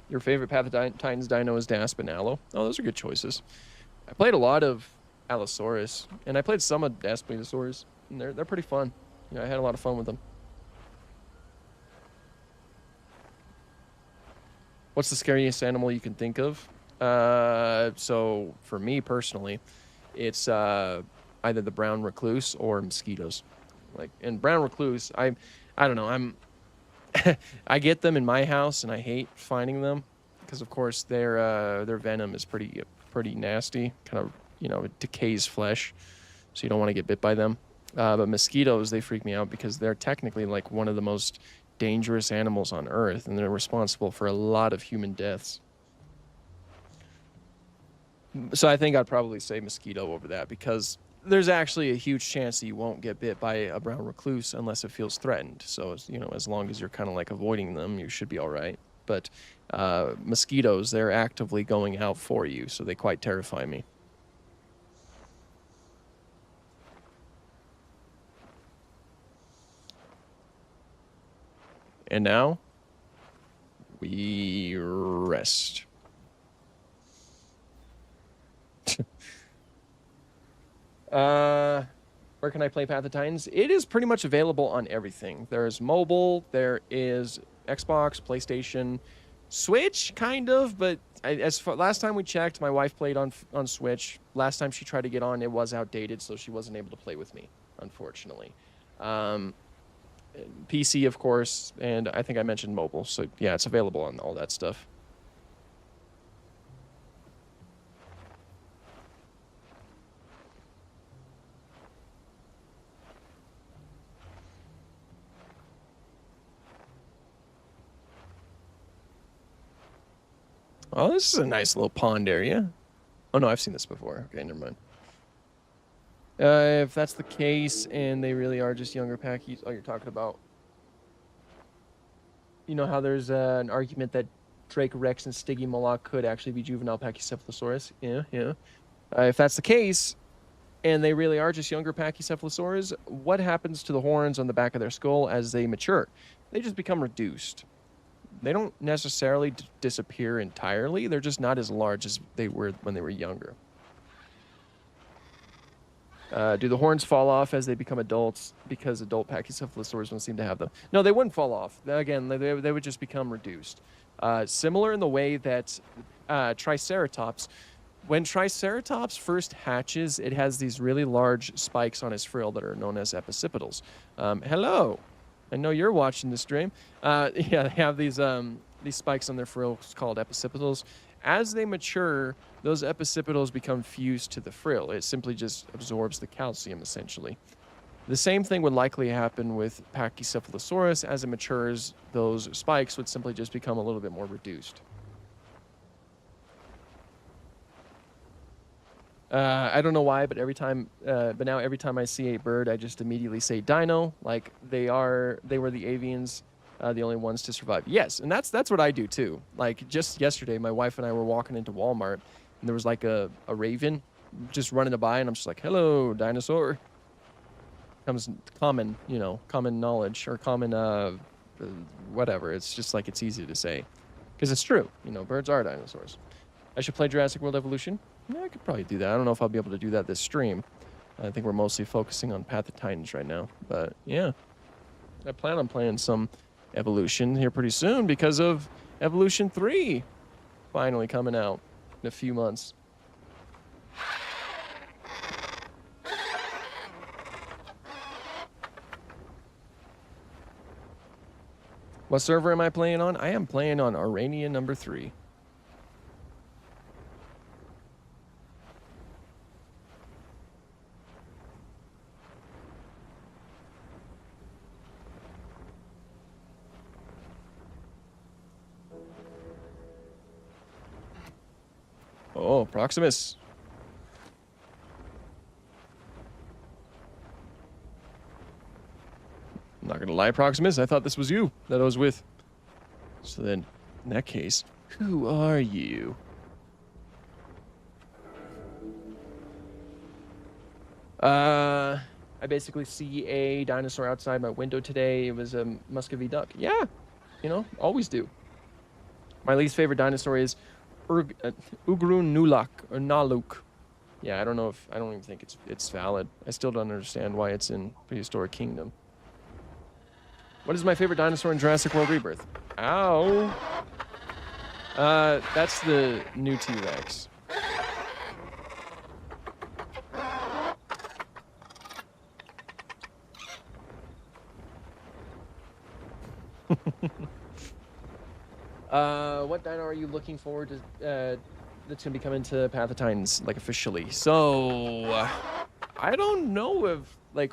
Your favorite Path of Titans dino is Dasp and Allo. Oh, those are good choices. I played a lot of Allosaurus, and I played some of Daspletosaurus, and they're pretty fun. You know, I had a lot of fun with them. What's the scariest animal you can think of? So for me personally, it's either the brown recluse or mosquitoes. And brown recluse, I don't know. I get them in my house, and I hate finding them because, of course, their venom is pretty nasty. Kind of, it decays flesh, so you don't want to get bit by them. But mosquitoes, they freak me out because they're technically like one of the most dangerous animals on Earth, and they're responsible for a lot of human deaths. So I think I'd probably say mosquito over that because there's actually a huge chance that you won't get bit by a brown recluse unless it feels threatened. So, as long as you're kind of like avoiding them, you should be all right. But mosquitoes, they're actively going out for you, so they quite terrify me. And now, we rest. Where can I play Path of Titans? It is pretty much available on everything. There's mobile, there is Xbox, PlayStation, Switch, kind of, but last time we checked, my wife played on Switch. Last time she tried to get on, it was outdated, so she wasn't able to play with me, unfortunately. PC, of course, and I think I mentioned mobile, so yeah, it's available on all that stuff. Oh, this is a nice little pond area. Oh, no, I've seen this before. Okay, never mind. If that's the case, and they really are just younger packies... Oh, you're talking about... You know how there's an argument that Dracorex and Stygimoloch could actually be juvenile Pachycephalosaurus? Yeah. If that's the case, and they really are just younger Pachycephalosaurs, what happens to the horns on the back of their skull as they mature? They just become reduced. They don't necessarily disappear entirely. They're just not as large as they were when they were younger. Do the horns fall off as they become adults because adult Pachycephalosaurs don't seem to have them? No, they wouldn't fall off. Again, they would just become reduced. Similar in the way that Triceratops, when Triceratops first hatches, it has these really large spikes on its frill that are known as epiccipitals. Hello. I know you're watching the stream. Yeah, they have these spikes on their frills called epiccipitals. As they mature, those epiccipitals become fused to the frill. It simply just absorbs the calcium, essentially. The same thing would likely happen with Pachycephalosaurus. As it matures, those spikes would simply just become a little bit more reduced. I don't know why, but now every time I see a bird, I just immediately say dino, like they were the avians, the only ones to survive. Yes, and that's what I do too. Like just yesterday, my wife and I were walking into Walmart, and there was like a raven just running by, and I'm just like, hello, dinosaur. Comes common knowledge or common whatever. It's just like it's easy to say because it's true. Birds are dinosaurs. I should play Jurassic World Evolution. Yeah, I could probably do that. I don't know if I'll be able to do that this stream. I think we're mostly focusing on Path of Titans right now. But yeah, I plan on playing some Evolution here pretty soon because of Evolution 3 finally coming out in a few months. What server am I playing on? I am playing on Arania number 3. Oh, Proximus. I'm not gonna lie, Proximus. I thought this was you that I was with. So then, in that case, who are you? I basically see a dinosaur outside my window today. It was a Muscovy duck. Yeah, you know, always do. My least favorite dinosaur is Ugrun Nulak or Naluk. Yeah, I don't even think it's valid. I still don't understand why it's in Prehistoric Kingdom. What is my favorite dinosaur in Jurassic World Rebirth? Ow. That's the new T-Rex. What dino are you looking forward to that's gonna be coming to Path of Titans, like, officially? So, I don't know if, like,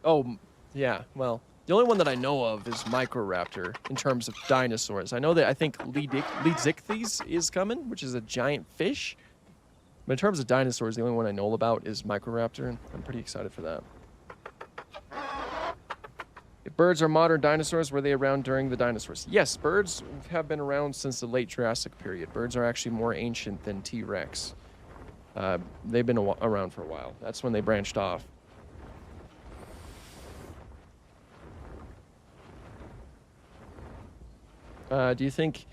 oh, yeah, well, the only one that I know of is Microraptor in terms of dinosaurs. I know that I think Leedzichthes is coming, which is a giant fish. But in terms of dinosaurs, the only one I know about is Microraptor, and I'm pretty excited for that. If birds are modern dinosaurs, were they around during the dinosaurs? Yes, birds have been around since the late Jurassic period. Birds are actually more ancient than T-Rex. They've been around for a while. That's when they branched off. Do you think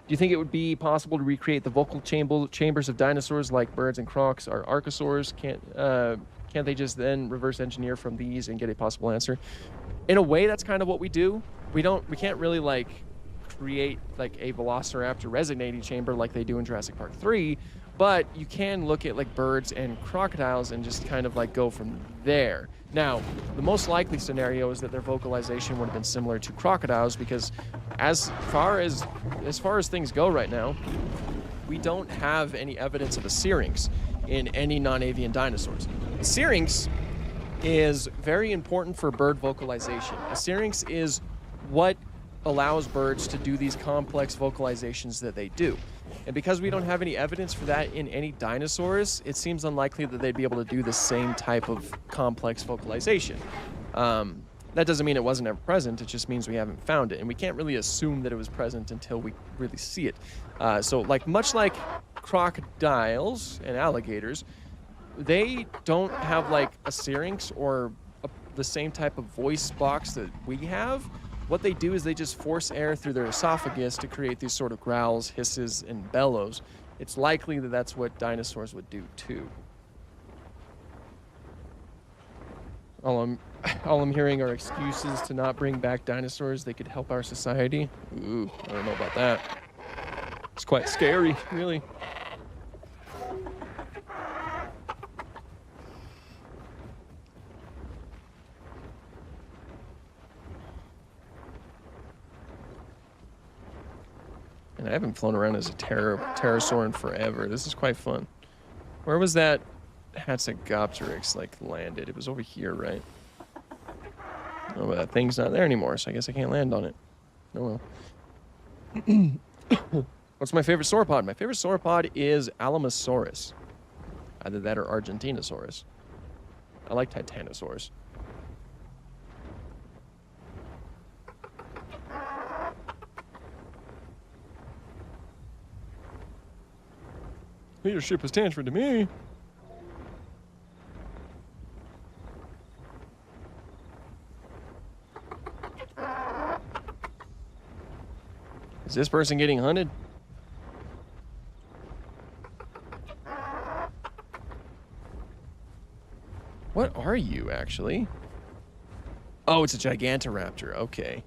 it would be possible to recreate the vocal chambers of dinosaurs like birds and crocs or archosaurs? Can't they just then reverse engineer from these and get a possible answer? In a way, that's kind of what we do. We can't really, like, create, like, a velociraptor resonating chamber like they do in Jurassic Park 3, but you can look at, like, birds and crocodiles and just kind of, like, go from there. Now, the most likely scenario is that their vocalization would have been similar to crocodiles, because as far as things go right now, we don't have any evidence of a syrinx in any non-avian dinosaurs. A syrinx is very important for bird vocalization. A syrinx is what allows birds to do these complex vocalizations that they do. And because we don't have any evidence for that in any dinosaurs, it seems unlikely that they'd be able to do the same type of complex vocalization. That doesn't mean it wasn't ever present, it just means we haven't found it. And we can't really assume that it was present until we really see it. So, like, much like crocodiles and alligators, they don't have, like, a syrinx or the same type of voice box that we have. What they do is they just force air through their esophagus to create these sort of growls, hisses, and bellows. It's likely that that's what dinosaurs would do too. All I'm hearing are excuses to not bring back dinosaurs. They could help our society. Ooh, I don't know about that. It's quite scary, really. And I haven't flown around as a pterosaur in forever. This is quite fun. Where was that Hatzegopteryx, like, landed? It was over here, right? Oh, but that thing's not there anymore, so I guess I can't land on it. Oh well. What's my favorite sauropod? My favorite sauropod is Alamosaurus. Either that or Argentinosaurus. I like Titanosaurus. Leadership is transferred to me. Is this person getting hunted? What are you, actually? Oh, it's a Gigantoraptor. Okay.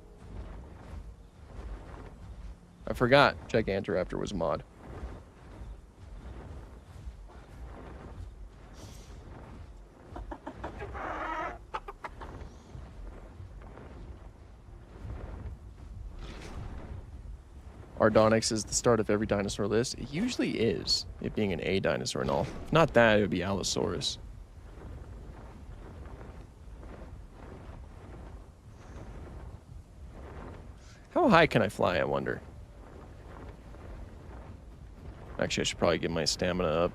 I forgot Gigantoraptor was mod. Ardonyx is the start of every dinosaur list. It usually is, it being an A dinosaur and all. If not that, it would be Allosaurus. How high can I fly, I wonder? Actually, I should probably get my stamina up.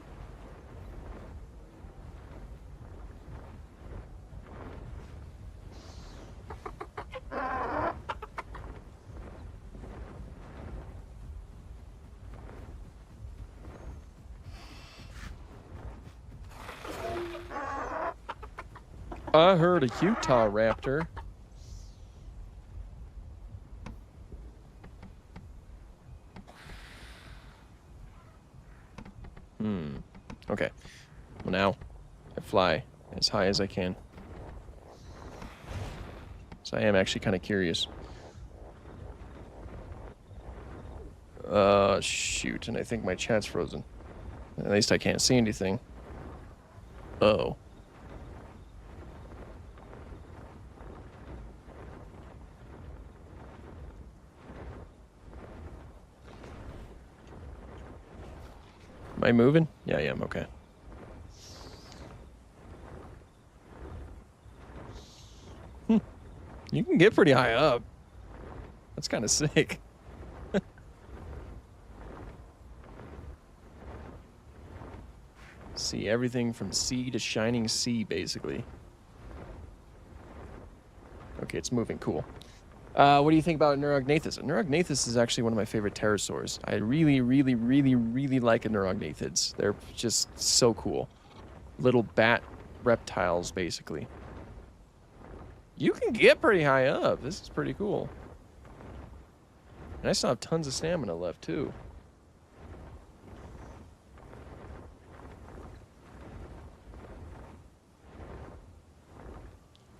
I heard a Utah raptor. Okay. Well, now I fly as high as I can. So I am actually kind of curious. Shoot, and I think my chat's frozen. At least I can't see anything. Uh-oh. Am I moving? Yeah, I am. Okay. You can get pretty high up. That's kind of sick. See everything from sea to shining sea, basically. Okay, it's moving. Cool. What do you think about Neurognathus? Neurognathus is actually one of my favorite pterosaurs. I really, really, really, really like Neurognathus. They're just so cool. Little bat reptiles, basically. You can get pretty high up. This is pretty cool. And I still have tons of stamina left, too.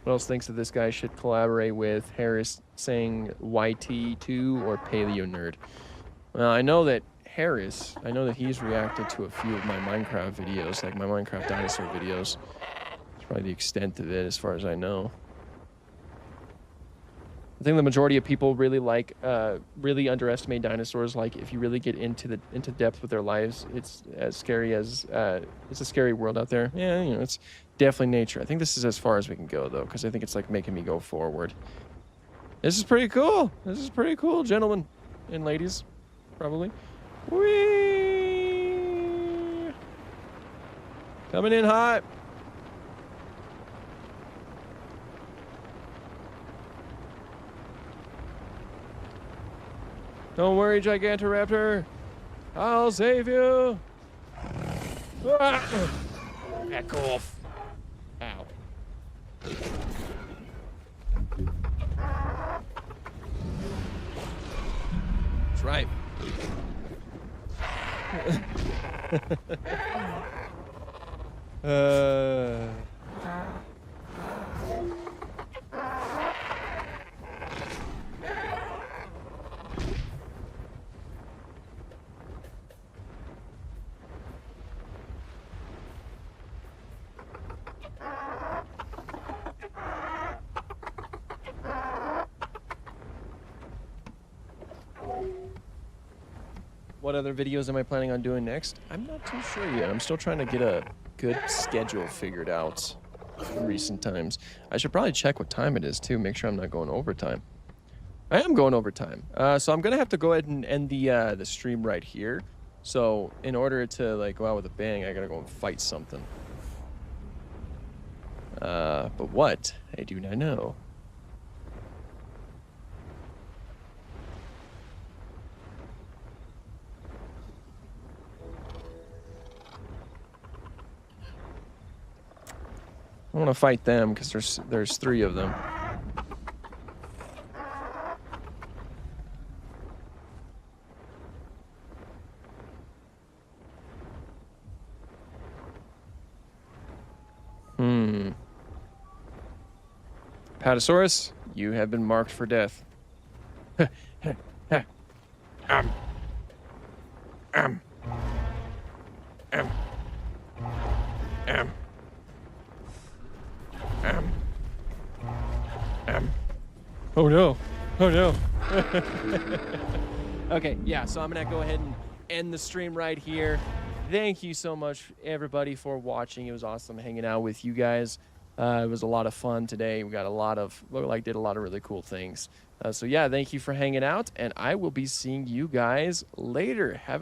What else thinks that this guy should collaborate with Harris saying YT2 or Paleo Nerd? Well, I know that Harris, I know that he's reacted to a few of my Minecraft videos, like my Minecraft dinosaur videos. It's probably the extent of it as far as I know. I think the majority of people really really underestimate dinosaurs. Like, if you really get into depth with their lives, it's as scary as it's a scary world out there. Yeah, you know, it's definitely nature. I think this is as far as we can go, though, because I think it's like making me go forward. This is pretty cool. This is pretty cool, gentlemen and ladies, probably. Whee! Coming in hot. Don't worry, Gigantoraptor. I'll save you. Ah! Back off. Ow. That's right. What other videos am I planning on doing next? I'm not too sure yet. I'm still trying to get a good schedule figured out in recent times. I should probably check what time it is, too. Make sure I'm not going overtime. I am going overtime. So I'm going to have to go ahead and end the stream right here. So in order to like go out with a bang, I got to go and fight something. But what? I do not know. I want to fight them because there's 3 of them. Patasaurus, you have been marked for death. Oh no. Oh no. Okay, yeah, so I'm gonna go ahead and end the stream right here. Thank you so much, everybody, for watching. It was awesome hanging out with you guys. It was a lot of fun today. We got a lot of, did a lot of really cool things. So yeah, thank you for hanging out, and I will be seeing you guys later. Have